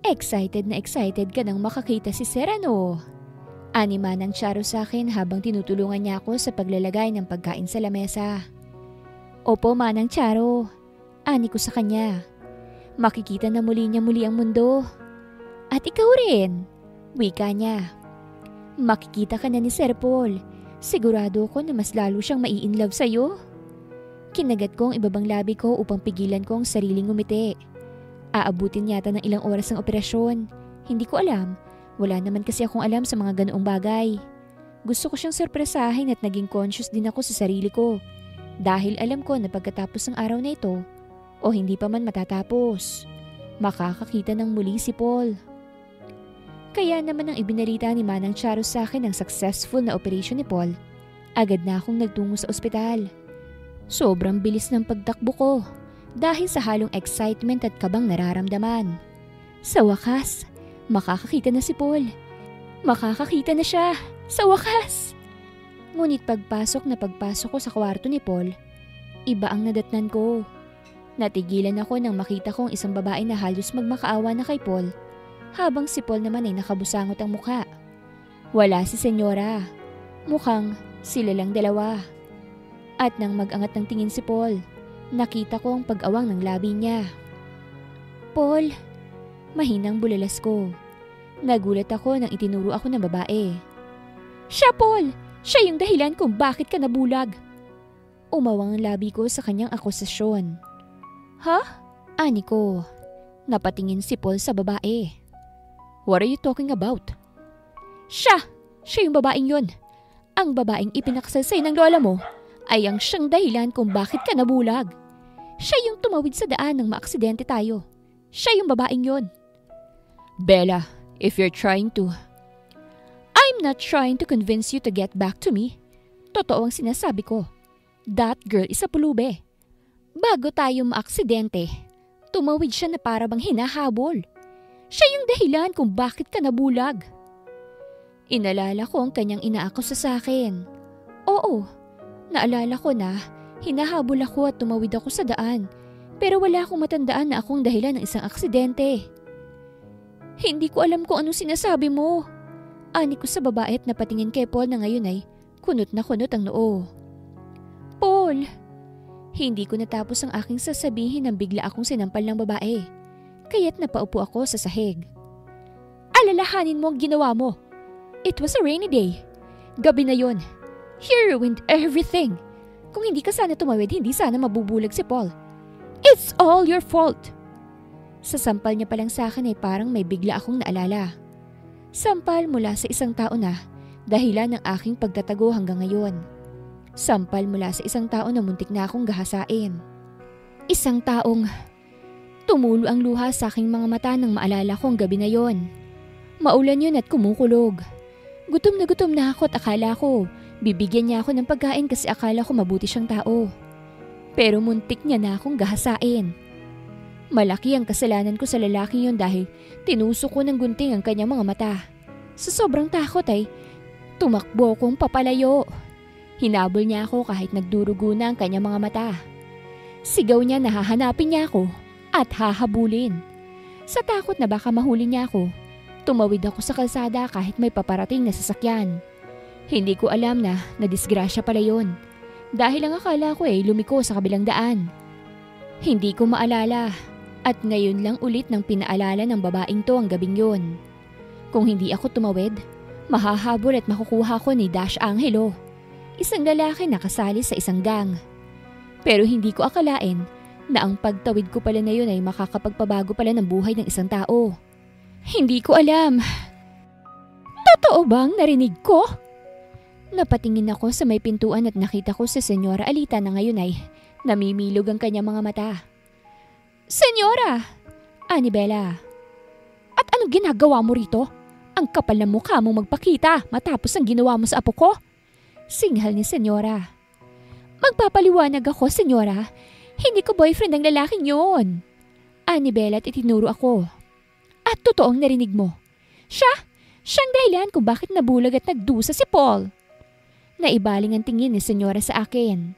Excited na excited ka nang makakita si Serrano. Anima ng Charo sa akin habang tinutulungan niya ako sa paglalagay ng pagkain sa lamesa. Opo, Manang Charo. Ani ko sa kanya. Makikita na muli ang mundo. At ikaw rin. Wika niya. Makikita ka na ni Sir Paul. Sigurado ko na mas lalo siyang mai-inlove sa'yo. Kinagat ko ang ibabang labi ko upang pigilan ko ang sariling ngumiti. Aabutin yata ng ilang oras ang operasyon. Hindi ko alam. Wala naman kasi akong alam sa mga ganoong bagay. Gusto ko siyang sorpresahin at naging conscious din ako sa sarili ko. Dahil alam ko na pagkatapos ng araw na ito, o hindi pa man matatapos, makakakita ng muli si Paul. Kaya naman ang ibinalita ni Manang Charo sa akin ang successful na operation ni Paul, agad na akong nagtungo sa ospital. Sobrang bilis ng pagtakbo ko dahil sa halong excitement at kabang nararamdaman. Sa wakas, makakakita na si Paul. Makakakita na siya. Sa wakas! Ngunit pagpasok ko sa kwarto ni Paul, iba ang nadatnan ko. Natigilan ako nang makita kong isang babae na halos magmakaawa na kay Paul, habang si Paul naman ay nakabusangot ang mukha. Wala si senyora. Mukhang sila lang dalawa. At nang mag-angat ng tingin si Paul, nakita ko ang pag-awang ng labi niya. Paul, mahinang bulalas ko. Nagulat ako nang itinuro ako ng babae. Siya, Paul! Siya yung dahilan kung bakit ka nabulag. Umawang ang labi ko sa kanyang akusasyon. Ha? Ani ko. Napatingin si Paul sa babae. What are you talking about? Siya! Siya yung babaeng yun. Ang babaeng ipinakasal sa'yo ng lola mo ay ang siyang dahilan kung bakit ka nabulag. Siya yung tumawid sa daan nang maaksidente tayo. Siya yung babaeng yun. Bella, if you're trying to... I'm not trying to convince you to get back to me. Totoo ang sinasabi ko. That girl is a pulube. Bago tayo maaksidente, tumawid siya na para bang hinahabol. Siya yung dahilan kung bakit ka nabulag. Inalala ko ang kanyang inaakusa sa akin. Oo, naalala ko na hinahabol ako at tumawid ako sa daan, pero wala akong matandaan na akong dahilan ng isang aksidente. Hindi ko alam kung anong sinasabi mo. Ani ko sa babae at napatingin kay Paul na ngayon ay kunot na kunot ang noo. Paul! Hindi ko natapos ang aking sasabihin nang bigla akong sinampal ng babae. Kaya't napaupo ako sa sahig. Alalahanin mo ang ginawa mo. It was a rainy day. Gabi na yon. You ruined everything. Kung hindi ka sana tumawid, hindi sana mabubulag si Paul. It's all your fault. Sa sampal niya palang sa akin ay parang may bigla akong naalala. Sampal mula sa isang tao na dahilan ng aking pagtatago hanggang ngayon. Sampal mula sa isang tao na muntik na akong gahasain. Isang taong tumulo ang luha sa aking mga mata nang maalala ko ang gabi na yon. Maulan yun at kumukulog. Gutom na ako at akala ko bibigyan niya ako ng pagkain kasi akala ko mabuti siyang tao. Pero muntik niya na akong gahasain. Malaki ang kasalanan ko sa lalaking yun dahil tinusok ko ng gunting ang kanyang mga mata. Sa sobrang takot ay tumakbo akong papalayo. Hinabol niya ako kahit nagdurugo na ang kanyang mga mata. Sigaw niya na hahanapin niya ako at hahabulin. Sa takot na baka mahuli niya ako, tumawid ako sa kalsada kahit may paparating na sasakyan. Hindi ko alam na nadisgrasya pala yun. Dahil ang akala ko ay lumiko sa kabilang daan. Hindi ko maalala at ngayon lang ulit nang pinaalala ng babaeng to ang gabing yun. Kung hindi ako tumawid, mahahabol at makukuha ko ni Dash Angelo. Isang lalaki na kasali sa isang gang. Pero hindi ko akalain na ang pagtawid ko pala na yun ay makakapagpabago pala ng buhay ng isang tao. Hindi ko alam. Totoo bang narinig ko? Napatingin ako sa may pintuan at nakita ko si Senyora Alita na ngayon ay namimilog ang kanyang mga mata. Senyora! Ani Bella. At anong ginagawa mo rito? Ang kapal ng mukha mong magpakita matapos ang ginawa mo sa apo ko. Singhal ni Senyora. Magpapaliwanag ako, Senyora. Hindi ko boyfriend ang lalaking yon. Ani Bella at itinuro ako. At totoong narinig mo. Siyang dahilan kung bakit nabulag at nagdusa si Paul. Naibaling ang tingin ni Senyora sa akin.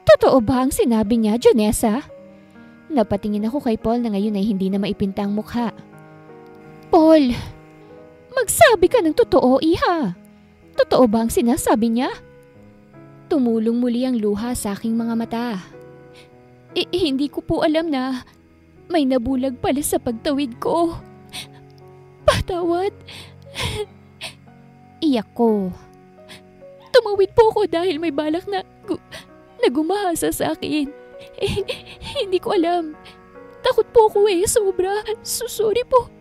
Totoo ba ang sinabi niya, Jonessa? Napatingin ako kay Paul na ngayon ay hindi na maipinta ang mukha. Paul, magsabi ka ng totoo, iha. Totoo ba ang sinasabi niya? Tumulong muli ang luha sa aking mga mata. Hindi ko po alam na may nabulag pala sa pagtawid ko. Patawad. Iyak ko. Tumawid po ako dahil may balak na gumahasa sa akin. Hindi ko alam. Takot po ako sobra. Sorry po.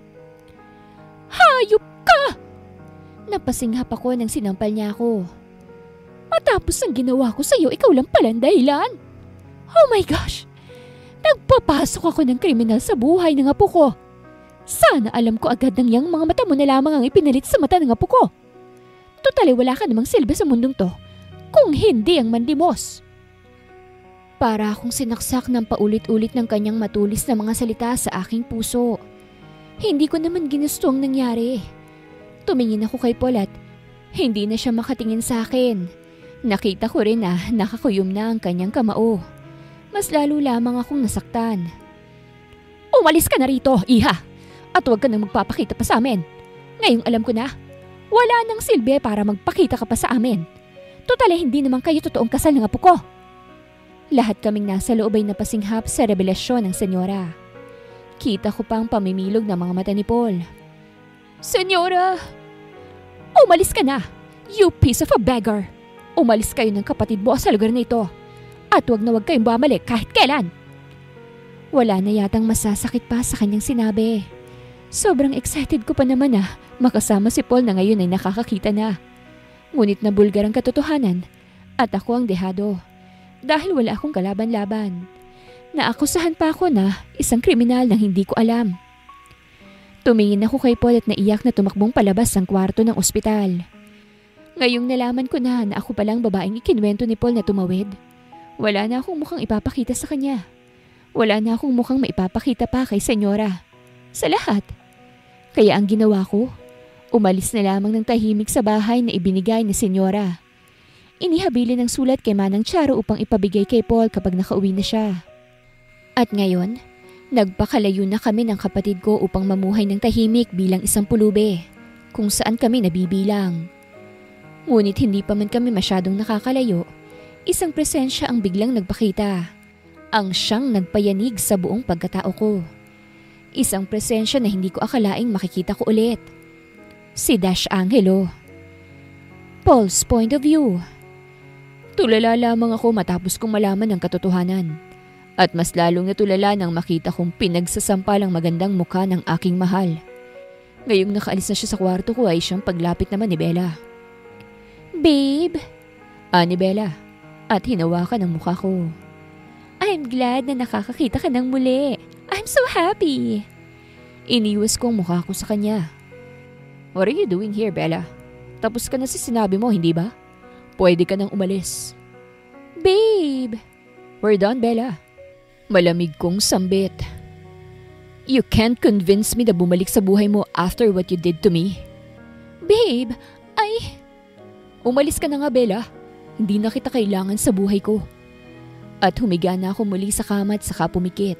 Hayop ka! Napasinghap ako nang sinampal niya ako. Matapos ang ginawa ko sa'yo, ikaw lang pala ang dahilan. Oh my gosh! Nagpapasok ako ng kriminal sa buhay ng apo ko. Sana alam ko agad ng yang mga mata mo na lamang ang ipinalit sa mata ng apo ko. Totally wala ka namang silbi sa mundong to kung hindi ang mandimos. Para akong sinaksak ng paulit-ulit ng kanyang matulis na mga salita sa aking puso. Hindi ko naman ginusto ang nangyari. Tumingin ako kay Paul at hindi na siya makatingin sa akin. Nakita ko rin na nakakuyom na ang kanyang kamao. Mas lalo lamang akong nasaktan. Umalis ka na rito, iha! At huwag ka nang magpapakita pa sa amin. Ngayong alam ko na, wala nang silbi para magpakita ka pa sa amin. Totale hindi naman kayo totoong kasal ng apo ko. Lahat kaming nasa loob ay napasinghap sa revelasyon ng Senyora. Kita ko pang pamimilog ng mga mata ni Paul. Senyora! Umalis ka na! You piece of a beggar! Umalis kayo ng kapatid mo sa lugar na ito. At huwag na huwag kayong bumalik kahit kailan. Wala na yatang masasakit pa sa kanyang sinabi. Sobrang excited ko pa naman na makasama si Paul na ngayon ay nakakakita na. Ngunit nabulgar ang katotohanan at ako ang dehado. Dahil wala akong kalaban-laban. Naakusahan pa ako na isang kriminal na hindi ko alam. Tumingin ako kay Paul at naiyak na tumakbong palabas ng kwarto ng ospital. Ngayong nalaman ko na ako palang babaeng ikinwento ni Paul na tumawid. Wala na akong mukhang ipapakita sa kanya. Wala na akong mukhang maipapakita pa kay Senyora. Sa lahat. Kaya ang ginawa ko, umalis na lamang ng tahimik sa bahay na ibinigay ni Senyora. Inihabilin ng sulat kay Manang Charo upang ipabigay kay Paul kapag nakauwi na siya. At ngayon, Nagpakalayo na kami ng kapatid ko upang mamuhay ng tahimik bilang isang pulube, kung saan kami nabibilang. Ngunit hindi pa man kami masyadong nakakalayo, isang presensya ang biglang nagpakita. Ang siyang nagpayanig sa buong pagkatao ko. Isang presensya na hindi ko akalaing makikita ko ulit. Si Dash Angelo. Paul's point of view. Tulala lamang ako matapos kong malaman ang katotohanan. At mas lalong natulala nang makita kong pinagsasampalang magandang mukha ng aking mahal. Ngayong nakaalis na siya sa kwarto ko ay siyang paglapit naman ni Bella. Babe, ni Bella, at hinawakan ang mukha ko. I'm glad na nakakakita ka ng muli. I'm so happy. Iniwas ko ang mukha ko sa kanya. What are you doing here, Bella? Tapos ka na sa sinabi mo, hindi ba? Pwede ka nang umalis. Babe! We're done, Bella. Malamig kong sambit. You can't convince me na bumalik sa buhay mo after what you did to me. Babe, Umalis ka na nga, Bella. Hindi na kita kailangan sa buhay ko. At humiga na ako muli sa kama at saka pumikit.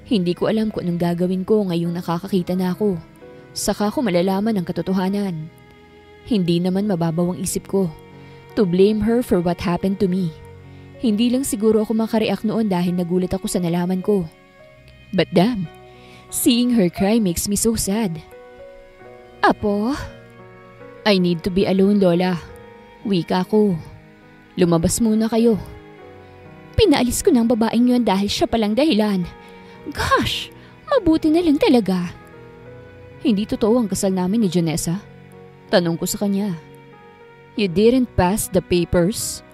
Hindi ko alam kung anong gagawin ko ngayong nakakakita na ako. Saka ko malalaman ang katotohanan. Hindi naman mababaw ang isip ko. To blame her for what happened to me. Hindi lang siguro ako makareact noon dahil nagulat ako sa nalaman ko. But damn, seeing her cry makes me so sad. Apo? I need to be alone, Lola. Wika ko. Lumabas muna kayo. Pinaalis ko ng babaeng yun dahil siya palang dahilan. Gosh, mabuti na lang talaga. Hindi totoo ang kasal namin ni Janessa. Tanong ko sa kanya. You didn't pass the papers?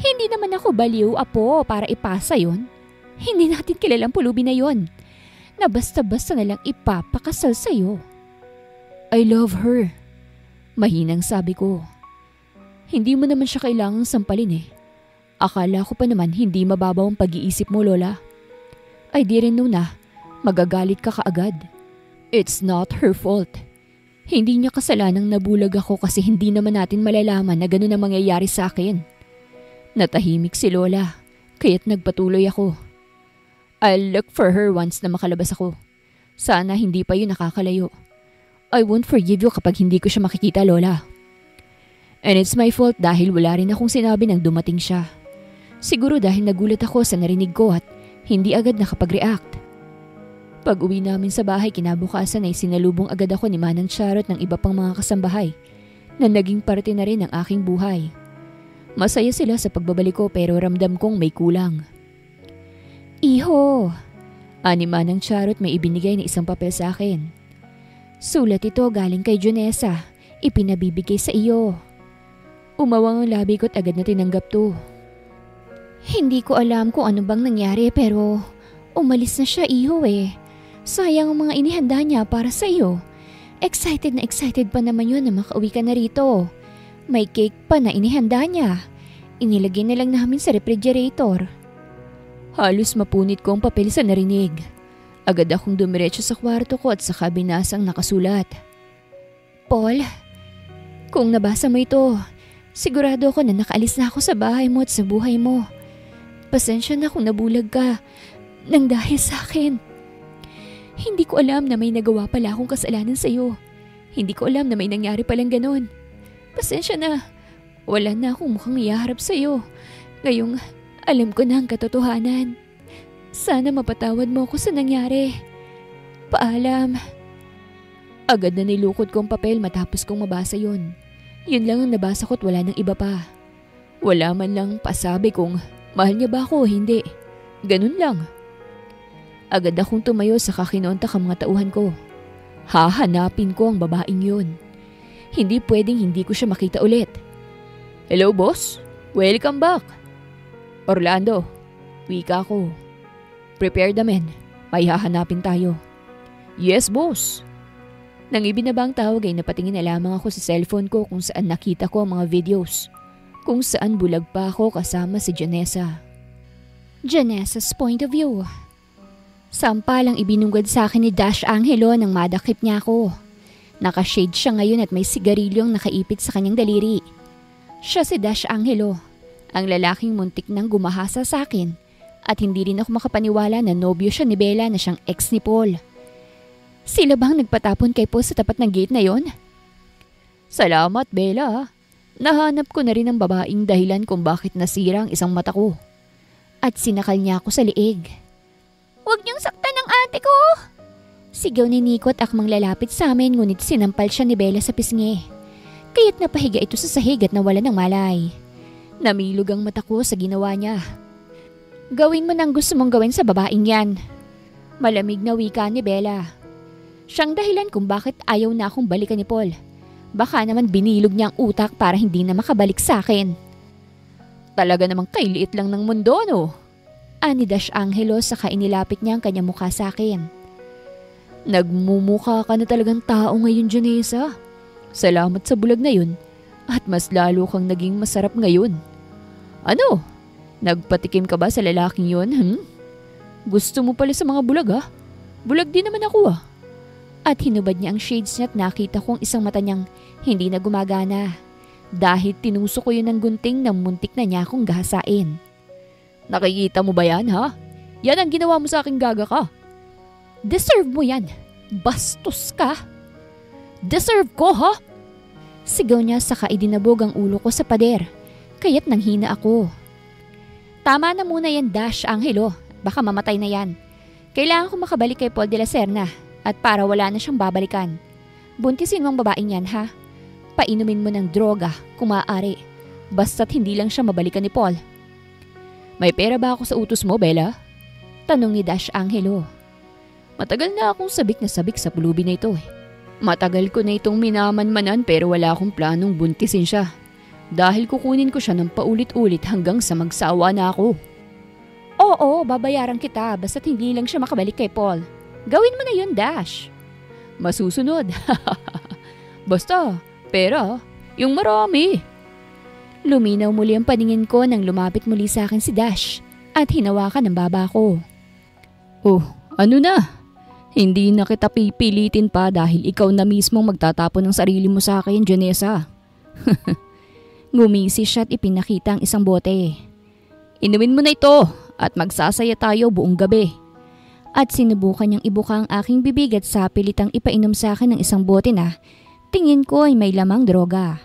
Hindi naman ako baliw, Apo, para ipasa yon. Hindi natin kilalang pulubi na yon. Na basta-basta na lang ipapakasal sa'yo. I love her. Mahinang sabi ko. Hindi mo naman siya kailangang sampalin eh. Akala ko pa naman hindi mababaw ang pag-iisip mo, Lola. I didn't know na magagalit ka kaagad. It's not her fault. Hindi niya kasalanang nabulag ako kasi hindi naman natin malalaman na ganun ang mangyayari sa akin. Natahimik si Lola, kaya't nagpatuloy ako. I'll look for her once na makalabas ako. Sana hindi pa yun nakakalayo. I won't forgive you kapag hindi ko siya makikita, Lola. And it's my fault dahil wala rin akong sinabi nang dumating siya. Siguro dahil nagulat ako sa narinig ko at hindi agad nakapag-react. Pag uwi namin sa bahay kinabukasan ay sinalubong agad ako ni Manang Charot ng iba pang mga kasambahay na naging parte na rin ng aking buhay. Masaya sila sa pagbabalik ko pero ramdam kong may kulang. Iho, ani Manang Charot may ibinigay na isang papel sa akin. Sulat ito galing kay Janessa, ipinabibigay sa iyo. Umawang ang labi ko't agad na tinanggap to. Hindi ko alam kung ano bang nangyari pero umalis na siya, Iho eh. Sayang ang mga inihanda niya para sa iyo. Excited pa naman yun na makauwi ka na rito. May cake pa na inihanda niya. Inilagay na lang namin sa refrigerator. Halos mapunit ko ang papel sa narinig. Agad akong dumiretso sa kwarto ko at saka binasang nakasulat. Paul, kung nabasa mo ito, sigurado ako na nakaalis na ako sa bahay mo at sa buhay mo. Pasensya na kung nabulag ka nang dahil sa akin. Hindi ko alam na may nagawa pala akong kasalanan sa iyo. Hindi ko alam na may nangyari palang ganon. Pasensya na. Wala na akong mukhang iyaharap sa iyo. Ngayong alam ko na ang katotohanan. Sana mapatawad mo ako sa nangyari. Paalam. Agad na nilukod ko ang papel matapos kong mabasa yun. Yun lang ang nabasa ko't wala nang iba pa. Wala man lang pasabi kung mahal niya ba ako o hindi. Ganun lang. Agad akong tumayo sa kakinontak ang mga tauhan ko. Hahanapin ko ang babaeng yun. Hindi pwedeng hindi ko siya makita ulit. Hello, boss. Welcome back. Orlando, wika ko. Prepare the men. May hahanapin tayo. Yes, boss. Nang ibinaba ang tawag ay napatingin na lamang ako sa cellphone ko kung saan nakita ko ang mga videos. Kung saan bulag pa ako kasama si Janessa. Janessa's point of view. Sampalang ibinunggad sa akin ni Dash Angelo nang madakip niya ako. Nakashade siya ngayon at may sigarilyong nakaipit sa kanyang daliri. Siya si Dash Angelo, ang lalaking muntik nang gumahasa sa akin At hindi rin ako makapaniwala na nobyo siya ni Bella na siyang ex ni Paul. Sila bang nagpatapon kay Paul sa tapat ng gate na yon? Salamat, Bella. Nahanap ko na rin ang babaeng dahilan kung bakit nasira ang isang mata ko. At sinakal niya ako sa liig. Huwag niyong saktan ang ate ko! Sigaw ni Nico at akmang lalapit sa amin, ngunit sinampal siya ni Bella sa pisngi. Kaya't napahiga ito sa sahig at nawala ng malay. Namilog ang mata ko sa ginawa niya. Gawin mo nang gusto mong gawin sa babaeng yan. Malamig na wika ni Bella. Siyang dahilan kung bakit ayaw na akong balikan ni Paul. Baka naman binilog niya ang utak para hindi na makabalik sa akin. Talaga namang kailiit lang ng mundo, no? Ani Dash Angelo saka inilapit niya ang kanyang mukha sa akin. Nagmumukha ka na talagang tao ngayon, Janessa. Salamat sa bulag na yun at mas lalo kang naging masarap ngayon. Ano? Nagpatikim ka ba sa lalaking yun? Gusto mo pala sa mga bulag, ha? Bulag din naman ako, ah. At hinubad niya ang shades niya at nakita kong isang mata niyang hindi na gumagana. Dahil tinusok ko yun ng gunting na muntik na niya akong gahasain. Nakikita mo ba yan, ha? Yan ang ginawa mo sa aking gaga ka. Deserve mo yan. Bastos ka. Deserve ko, ha? Sigaw niya saka idinabog ang ulo ko sa pader. Kaya't nanghina ako. Tama na muna yan, Dash Angelo. Baka mamatay na yan. Kailangan ko makabalik kay Paul de la Serna. At para wala na siyang babalikan. Buntisin mo ang babaeng yan, ha? Painumin mo ng droga kung maaari. Basta't hindi lang siya mabalikan ni Paul. May pera ba ako sa utos mo, Bella? Tanong ni Dash Angelo. Matagal na akong sabik na sabik sa pulubi na ito, eh. Matagal ko na itong minamanmanan pero wala akong planong buntisin siya. Dahil kukunin ko siya ng paulit-ulit hanggang sa magsawa na ako. Oo, babayaran kita basta't hindi lang siya makabalik kay Paul. Gawin mo na yun, Dash. Masusunod. Basta, pera, yung marami. Luminaw muli ang paningin ko nang lumapit muli sa akin si Dash at hinawakan ang baba ko. Oh, ano na? Hindi na kita pipilitin pa dahil ikaw na mismo magtatapon ng sarili mo sa akin, Janessa. Ngumisi siya at ipinakita ang isang bote. Inumin mo na ito at magsasaya tayo buong gabi. At sinubukan niyang ibuka ang aking bibig at sa pilitang ipainom sa akin ng isang bote na tingin ko ay may lamang droga.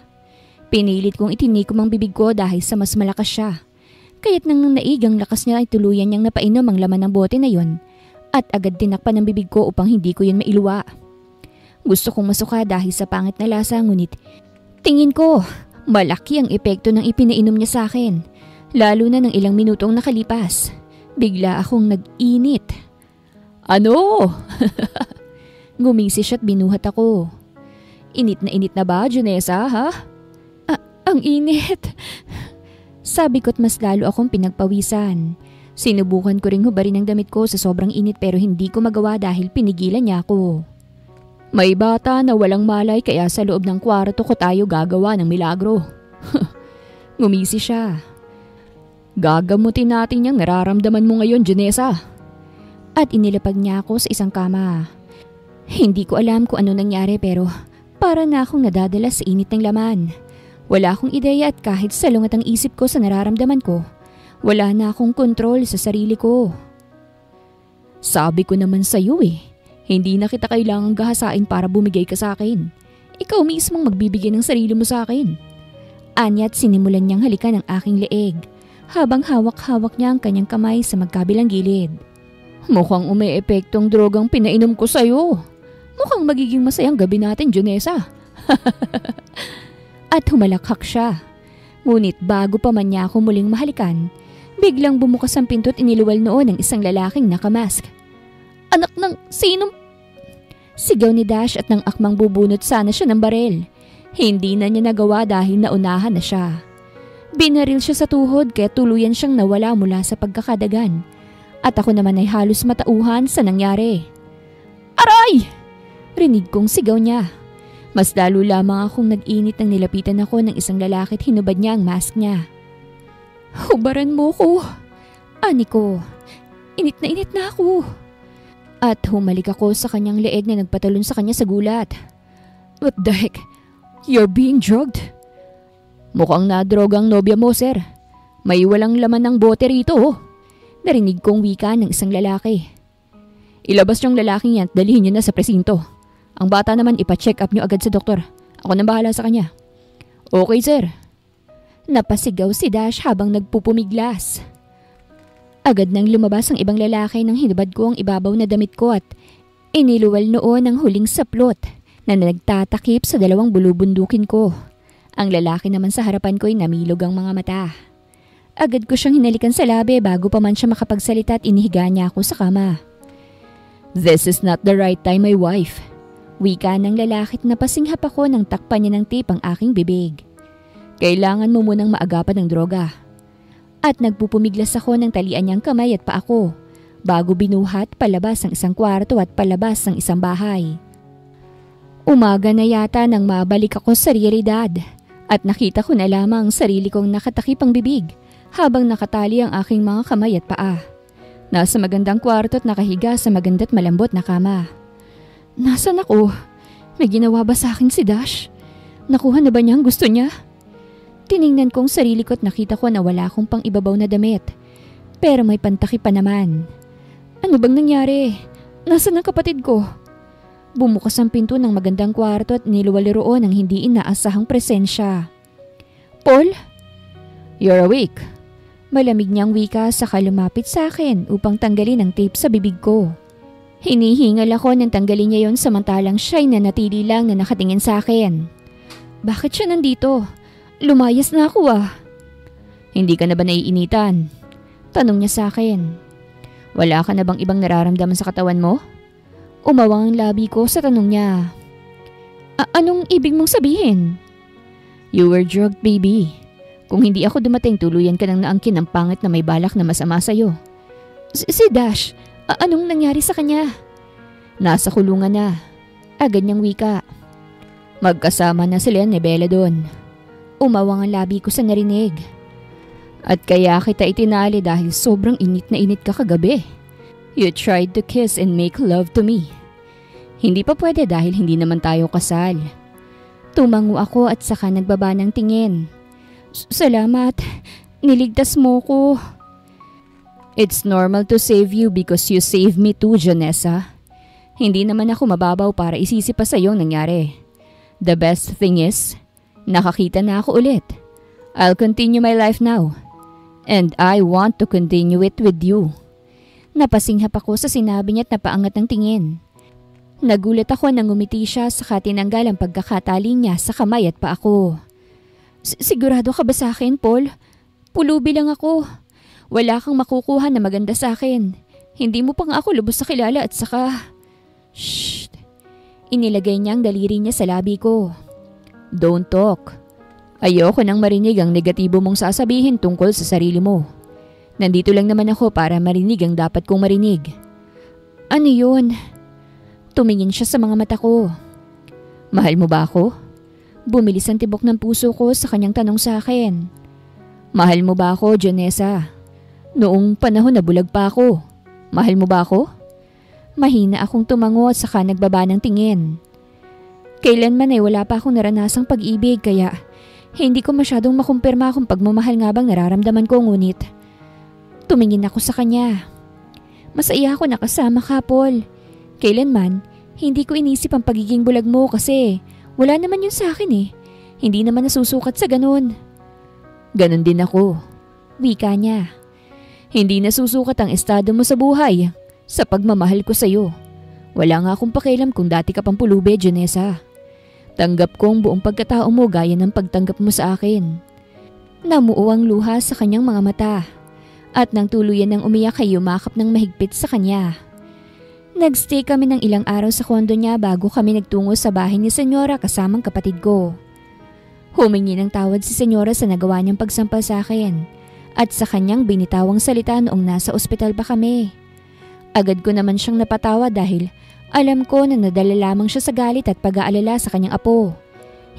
Pinilit kong itinikom ang bibig ko dahil sa mas malakas siya. Kaya't nang naigang lakas niya ay tuluyan niyang napainom ang laman ng bote na yon at agad tinakpan ng bibig ko upang hindi ko yun mailuwa. Gusto kong masuka dahil sa pangit na lasa ngunit tingin ko malaki ang epekto ng ipinainom niya sa akin. Lalo na ng ilang minutong nakalipas. Bigla akong nag-init. Ano? Ngumisi siya at binuhat ako. Init na ba, Janessa, ha? Ang init. Sabi ko't mas lalo akong pinagpawisan. Sinubukan ko ring hubarin ang damit ko sa sobrang init pero hindi ko magawa dahil pinigilan niya ako. May bata na walang malay kaya sa loob ng kwarto ko tayo gagawa ng milagro. Ngumisi siya. Gagamutin natin yung nararamdaman mo ngayon, Janessa. At inilapag niya ako sa isang kama. Hindi ko alam kung ano nangyari pero para na akong nadadala sa init ng laman. Wala akong ideya at kahit salungat ang isip ko sa nararamdaman ko, wala na akong kontrol sa sarili ko. Sabi ko naman sa iyo hindi na kita kailangang gahasain para bumigay ka sa akin. Ikaw mismong magbibigay ng sarili mo sa akin. Anya't sinimulan niyang halikan ang aking leeg habang hawak-hawak niya ang kanyang kamay sa magkabilang gilid. Mukhang umeepekto ang drogang pinainom ko sa'yo. Mukhang magiging masayang gabi natin, Janessa. At humalakhak siya. Ngunit bago pa man niya ako muling mahalikan, biglang bumukas ang pinto at iniluwal noon ng isang lalaking nakamask. Anak ng sinong... Sigaw ni Dash at nang akmang bubunot sana siya ng barel. Hindi na niya nagawa dahil naunahan na siya. Binaril siya sa tuhod kaya tuluyan siyang nawala mula sa pagkakadagan. At ako naman ay halos matauhan sa nangyari. Aray! Rinig kong sigaw niya. Mas lalo lamang akong nag-init nang nilapitan ako ng isang lalaki at hinubad niya ang mask niya. Hubaran mo ko. Ani ko. Init na ako. At humalik ako sa kanyang leeg na nagpatalon sa kanya sa gulat. What the heck? You're being drugged? Mukhang nadrogang nobya mo, sir. May walang laman ng bote rito. Narinig kong wika ng isang lalaki. Ilabas yung lalaking yan at dalhin niyo na sa presinto. Ang bata naman ipa-check up niyo agad sa doktor. Ako nang bahala sa kanya. Okay, sir. Napasigaw si Dash habang nagpupumiglas. Agad nang lumabas ang ibang lalaki nang hinubad ko ang ibabaw na damit ko at iniluwal noon ang huling saplot na nagtatakip sa dalawang bulubundukin ko. Ang lalaki naman sa harapan ko ay namilog ang mga mata. Agad ko siyang hinalikan sa labi bago pa man siya makapagsalita at inihiga niya ako sa kama. This is not the right time, my wife. Wika ng lalaki at napasinghap ako nang takpan niya ng tape ang aking bibig. Kailangan mo munang maagapan ng droga. At nagpupumiglas ako ng talian niyang kamay at paa ko bago binuhat palabas ang isang kwarto at palabas ang isang bahay. Umaga na yata nang mabalik ako sa realidad at nakita ko na lamang sarili kong nakatakip ang bibig habang nakatali ang aking mga kamay at paa. Nasa magandang kwarto at nakahiga sa maganda't malambot na kama. Nasaan ako? May ginawa ba sa akin si Dash? Nakuha na ba niya ang gusto niya? Tiningnan kong sarili ko at nakita ko na wala akong pang ibabaw na damit. Pero may pantakip pa naman. Ano bang nangyari? Nasaan ang kapatid ko? Bumukas ang pinto ng magandang kwarto at niluwali roon ang hindi inaasahang presensya. Paul? You're awake. Malamig niyang wika saka lumapit sa akin upang tanggalin ang tape sa bibig ko. Hinihingal ako nang tanggalin niya yon samantalang siya'y nanatili lang na nakatingin sa akin. Bakit siya nandito? Lumayas na ako Hindi ka na ba naiinitan? Tanong niya sa akin. Wala ka na bang ibang nararamdaman sa katawan mo? Umawang ang labi ko sa tanong niya. Anong ibig mong sabihin? You were drugged, baby. Kung hindi ako dumating, tuluyan ka nang naangkin ng pangit na may balak na masama sa'yo. Si Dash, anong nangyari sa kanya? Nasa kulungan na. Agad niyang wika. Magkasama na sila ni Bella doon. Umawang ang labi ko sa narinig. At kaya kita itinali dahil sobrang init na init ka kagabi. You tried to kiss and make love to me. Hindi pa pwede dahil hindi naman tayo kasal. Tumango ako at saka nagbaba ng tingin. Salamat. Niligtas mo ko. It's normal to save you because you saved me too, Janessa. Hindi naman ako mababaw para isisi pa sa iyong nangyari. The best thing is, nakakita na ako ulit. I'll continue my life now. And I want to continue it with you. Napasinghap ako sa sinabi niya at napaangat ng tingin. Nagulat ako nang ngumiti siya saka tinanggal ang pagkakatali niya sa kamay at paa ko. Sigurado ka ba sa akin, Paul? Pulubi lang ako. Wala kang makukuha na maganda sa akin. Hindi mo pa nga ako lubos sa kilala at saka... Shh! Inilagay niya ang daliri niya sa labi ko. Don't talk. Ayoko nang marinig ang negatibo mong sasabihin tungkol sa sarili mo. Nandito lang naman ako para marinig ang dapat kong marinig. Ano yun? Tumingin siya sa mga mata ko. Mahal mo ba ako? Bumilis ang tibok ng puso ko sa kanyang tanong sa akin. Mahal mo ba ako, Janessa? Noong panahon na bulag pa ako. Mahal mo ba ako? Mahina akong tumango at saka nagbaba ng tingin. Kailanman ay wala pa akong naranasang pag-ibig kaya hindi ko masyadong makumpirma kung pagmamahal nga bang nararamdaman ko, ngunit tumingin ako sa kanya. Masaya ako nakasama ka, Paul. Kailanman, hindi ko inisip ang pagiging bulag mo kasi wala naman yun sa akin eh. Hindi naman nasusukat sa ganun. Ganun din ako. Wika niya. Hindi nasusukat ang estado mo sa buhay sa pagmamahal ko sa'yo. Wala nga akong pakialam kung dati ka pang pulube, Janessa. Tanggap ko ang buong pagkatao mo gaya ng pagtanggap mo sa akin. Namuo ang luha sa kanyang mga mata at nang tuluyan ng umiyak ay yumakap ng mahigpit sa kanya. Nagstay kami ng ilang araw sa kondo niya bago kami nagtungo sa bahay ni Senyora kasamang kapatid ko. Humingi ng tawad si Senyora sa nagawa niyang pagsampal sa akin at sa kanyang binitawang salita noong nasa ospital pa kami. Agad ko naman siyang napatawa dahil alam ko na nadala lamang siya sa galit at pag-aalala sa kanyang apo.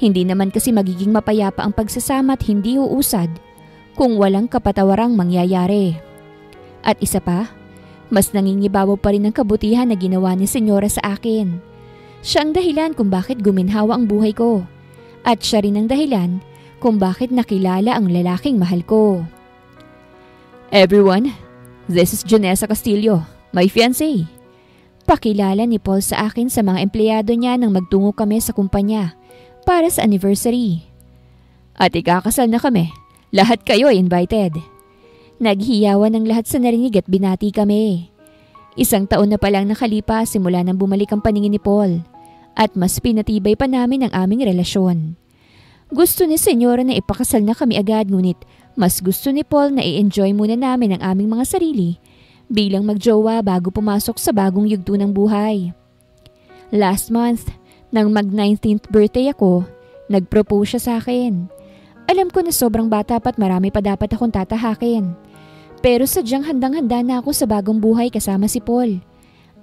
Hindi naman kasi magiging mapayapa ang pagsasama at hindi uusad kung walang kapatawarang mangyayari. At isa pa, mas nangingibabaw pa rin ang kabutihan na ginawa ni Senyora sa akin. Siya ang dahilan kung bakit guminhawa ang buhay ko. At siya rin ang dahilan kung bakit nakilala ang lalaking mahal ko. Everyone, This is Jonessa Castillo, my fiancé. Pakilala ni Paul sa akin sa mga empleyado niya nang magtungo kami sa kumpanya para sa anniversary. At ikakasal na kami. Lahat kayo ay invited. Naghiyawan ang lahat sa narinig at binati kami. 1 taon na palang nakalipas simula nang bumalik ang paningin ni Paul at mas pinatibay pa namin ang aming relasyon. Gusto ni Senyora na ipakasal na kami agad ngunit mas gusto ni Paul na i-enjoy muna namin ang aming mga sarili bilang magjowa bago pumasok sa bagong yugto ng buhay. Last month, nang mag-19th birthday ako, nag-propose siya sa akin. Alam ko na sobrang bata pa at marami pa dapat akong tatahakin. Pero sadyang handang-handa na ako sa bagong buhay kasama si Paul.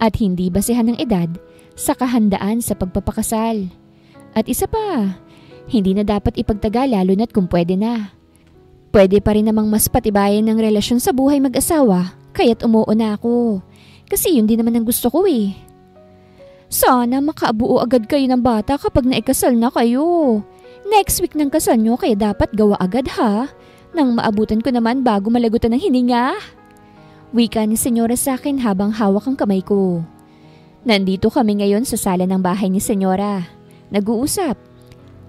At hindi basehan ng edad sa kahandaan sa pagpapakasal. At isa pa, hindi na dapat ipagtagal lalo na't kung pwede na. Pwede pa rin namang mas patibayan ng relasyon sa buhay mag-asawa kaya't umuo na ako. Kasi yun din naman ang gusto ko eh. Sana makaabuo agad kayo ng bata kapag naikasal na kayo. Next week ng kasal nyo kaya dapat gawa agad ha. Nang maabutan ko naman bago malagutan ng hininga. Wika ni Senyora sa akin habang hawak ang kamay ko. Nandito kami ngayon sa sala ng bahay ni Senyora. Nag-uusap.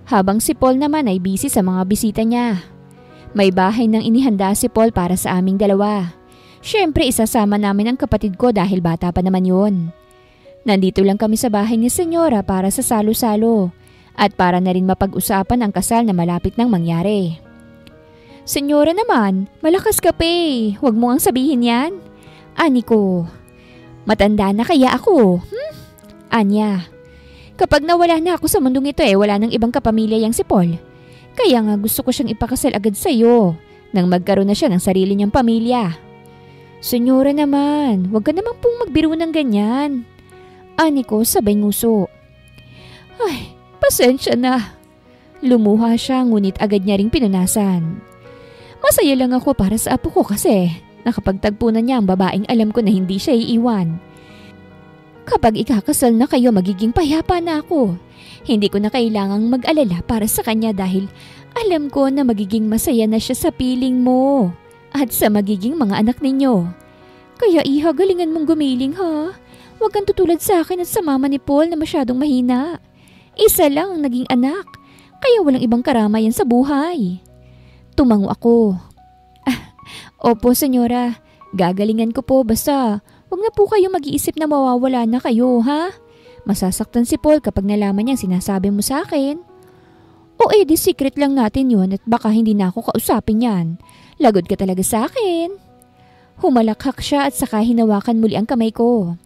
Habang si Paul naman ay busy sa mga bisita niya. May bahay nang inihanda si Paul para sa aming dalawa. Siyempre isasama namin ang kapatid ko dahil bata pa naman yun. Nandito lang kami sa bahay ni Senyora para sa salo-salo. At para na rin mapag-usapan ang kasal na malapit nang mangyari. Senyora naman, malakas ka pa eh. Huwag mo ang sabihin yan. Ani ko, matanda na kaya ako? Anya, kapag nawala na ako sa mundong ito wala nang ibang kapamilya yang si Paul. Kaya nga gusto ko siyang ipakasal agad sa'yo nang magkaroon na siya ng sarili niyang pamilya. Senyora naman, huwag ka naman pong magbiro ng ganyan. Ani ko sabay nguso. Ay, pasensya na. Lumuha siya ngunit agad niya ring pinunasan. Masaya lang ako para sa apo ko kasi nakapagtagpo na niya ang babaeng alam ko na hindi siya iiwan. Kapag ikakasal na kayo magiging payapa na ako. Hindi ko na kailangang mag-alala para sa kanya dahil alam ko na magiging masaya na siya sa piling mo at sa magiging mga anak ninyo. Kaya iha, galingan mong gumiling ha. Huwag kang tutulad sa akin at sa mama ni Paul na masyadong mahina. Isa lang ang naging anak, kaya walang ibang karamayan sa buhay. Tumango ako. Opo, Senyora. Gagalingan ko po basta huwag na po kayo mag-iisip na mawawala na kayo, ha? Masasaktan si Paul kapag nalaman niyang sinasabi mo sa akin. O di secret lang natin yun at baka hindi na ako kausapin yan. Lagod ka talaga sa akin. Humalakhak siya at saka hinawakan muli ang kamay ko.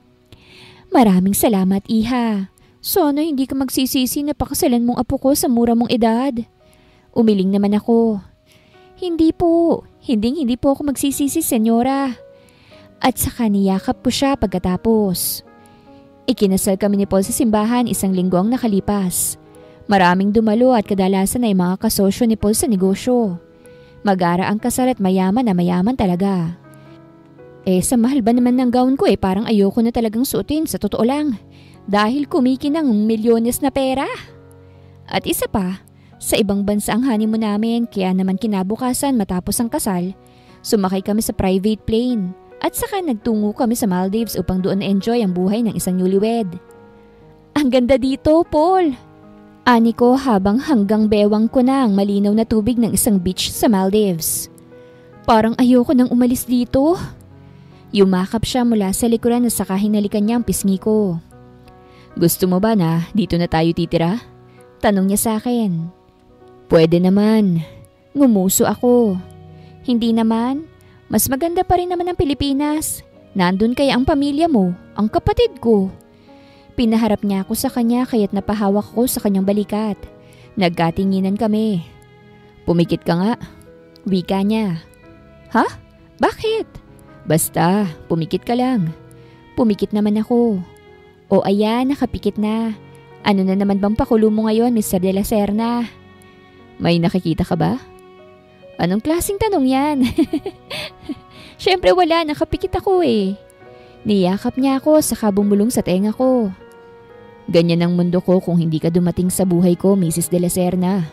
Maraming salamat, Iha. Sana hindi ka magsisisi na pakasalan mong apo ko sa mura mong edad. Umiling naman ako. Hindi po ako magsisisi, Senyora. At saka niyakap ko siya pagkatapos. Ikinasal kami ni Paul sa simbahan 1 linggo ang nakalipas. Maraming dumalo at kadalasan ay mga kasosyo ni Paul sa negosyo. Magara ang kasal at mayaman na mayaman talaga. Sa mahal ba naman ng gown ko parang ayoko na talagang suotin sa totoo lang. Dahil kumikinang milyones na pera. At isa pa, sa ibang bansa ang honeymoon namin kaya naman kinabukasan matapos ang kasal, sumakay kami sa private plane at saka nagtungo kami sa Maldives upang doon na-enjoy ang buhay ng isang newlywed. Ang ganda dito, Paul! Ani ko habang hanggang bewang ko na ang malinaw na tubig ng isang beach sa Maldives. Parang ayoko nang umalis dito. Yumakap siya mula sa likuran at saka hinalikan niya ang pisngi ko. Gusto mo ba na dito na tayo titira? Tanong niya sa akin. Pwede naman. Ngumuso ako. Hindi naman. Mas maganda pa rin naman ang Pilipinas. Nandun kaya ang pamilya mo, ang kapatid ko. Pinaharap niya ako sa kanya kaya't napahawak ko sa kanyang balikat. Nagkatinginan kami. Pumikit ka nga. Wika niya. Ha? Bakit? Basta, pumikit ka lang. Pumikit naman ako. O ayan, nakapikit na. Ano na naman bang pakulo mo ngayon, Mr. De La Serna? May nakikita ka ba? Anong klaseng tanong yan? Siyempre wala, nakapikit ako eh. Niyakap niya ako saka bumulong sa tenga ko. Ganyan ang mundo ko kung hindi ka dumating sa buhay ko, Mrs. De La Serna.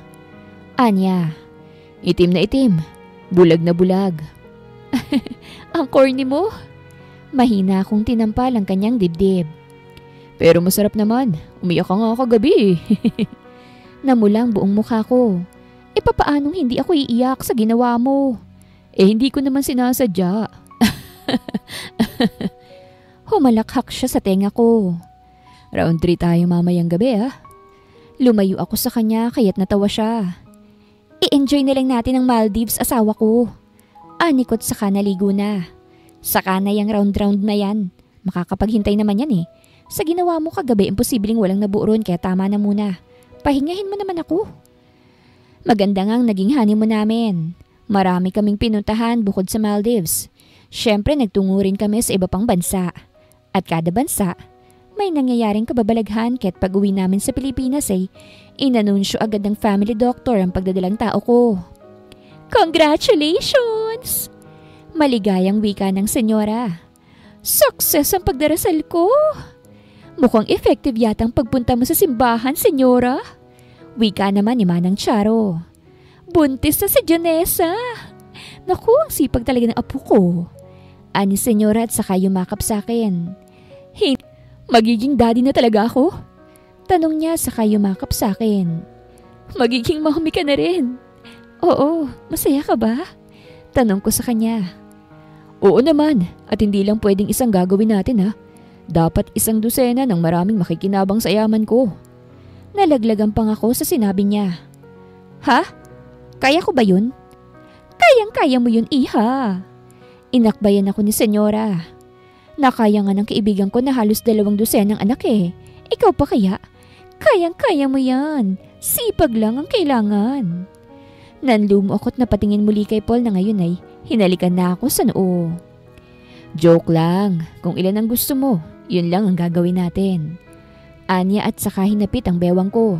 Anya, itim na itim, bulag na bulag. Ang corny mo. Mahina akong tinampal ang kanyang dibdib. Pero masarap naman. Umiyak ka nga kagabi. Namulang buong mukha ko. Papaanong hindi ako iiyak sa ginawa mo? Hindi ko naman sinasadya. Humalakhak siya sa tenga ko. Round 3 tayo mamayang gabi Lumayo ako sa kanya kaya't natawa siya. I-enjoy na lang natin ang Maldives, asawa ko. Anikot saka naligo na. Saka na yung round-round na yan. Makakapaghintay naman yan Sa ginawa mo kagabi, imposibleng walang nabuuron kaya tama na muna. Pahingahin mo naman ako. Maganda ngang naging honeymoon namin. Marami kaming pinuntahan bukod sa Maldives. Siyempre nagtungo rin kami sa iba pang bansa. At kada bansa, may nangyayaring kababalaghan kaya't pag-uwi namin sa Pilipinas inanunsyo agad ng family doctor ang pagdadalang tao ko. Congratulations! Maligayang wika ng senyora. Success ang pagdarasal ko! Mukhang effective yata ang pagpunta mo sa simbahan, senyora. Wika naman ni Manang Charo. Buntis na si Janessa. Naku, ang sipag talaga ng apo ko. Ani senyora at saka yumakap sa akin. Magiging daddy na talaga ako? Tanong niya saka yumakap sa akin. Magiging mommy ka na rin. Oo, masaya ka ba? Tanong ko sa kanya. Oo naman, at hindi lang pwedeng isang gagawin natin Dapat isang dosena ng maraming makikinabang sa yaman ko. Nalaglagan pang ako sa sinabi niya. Ha? Kaya ko ba yun? Kayang-kaya mo yun, iha. Inakbayan ako ni senyora. Nakaya nga ng kaibigan ko na halos 2 dosenang anak Ikaw pa kaya? Kayang-kaya mo yan. Sipag lang ang kailangan. Nanlumo ako't napatingin muli kay Paul na ngayon ay hinalikan na ako sa noo. Joke lang. Kung ilan ang gusto mo, yun lang ang gagawin natin. Anya at saka hinapit ang bewang ko.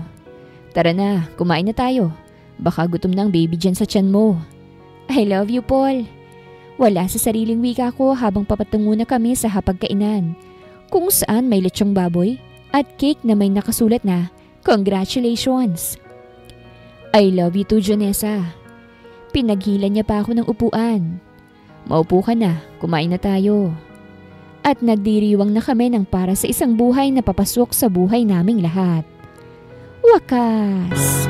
Tara na, kumain na tayo. Baka gutom na ang baby dyan sa tiyan mo. I love you, Paul. Wala sa sariling wika ko habang papatungo na kami sa hapagkainan. Kung saan may lechong baboy at cake na may nakasulat na congratulations. I love you too, Janessa. Pinaghilan niya pa ako ng upuan. Maupo ka na, kumain na tayo. At nagdiriwang na kami ng para sa isang buhay na papasok sa buhay naming lahat. Wakas!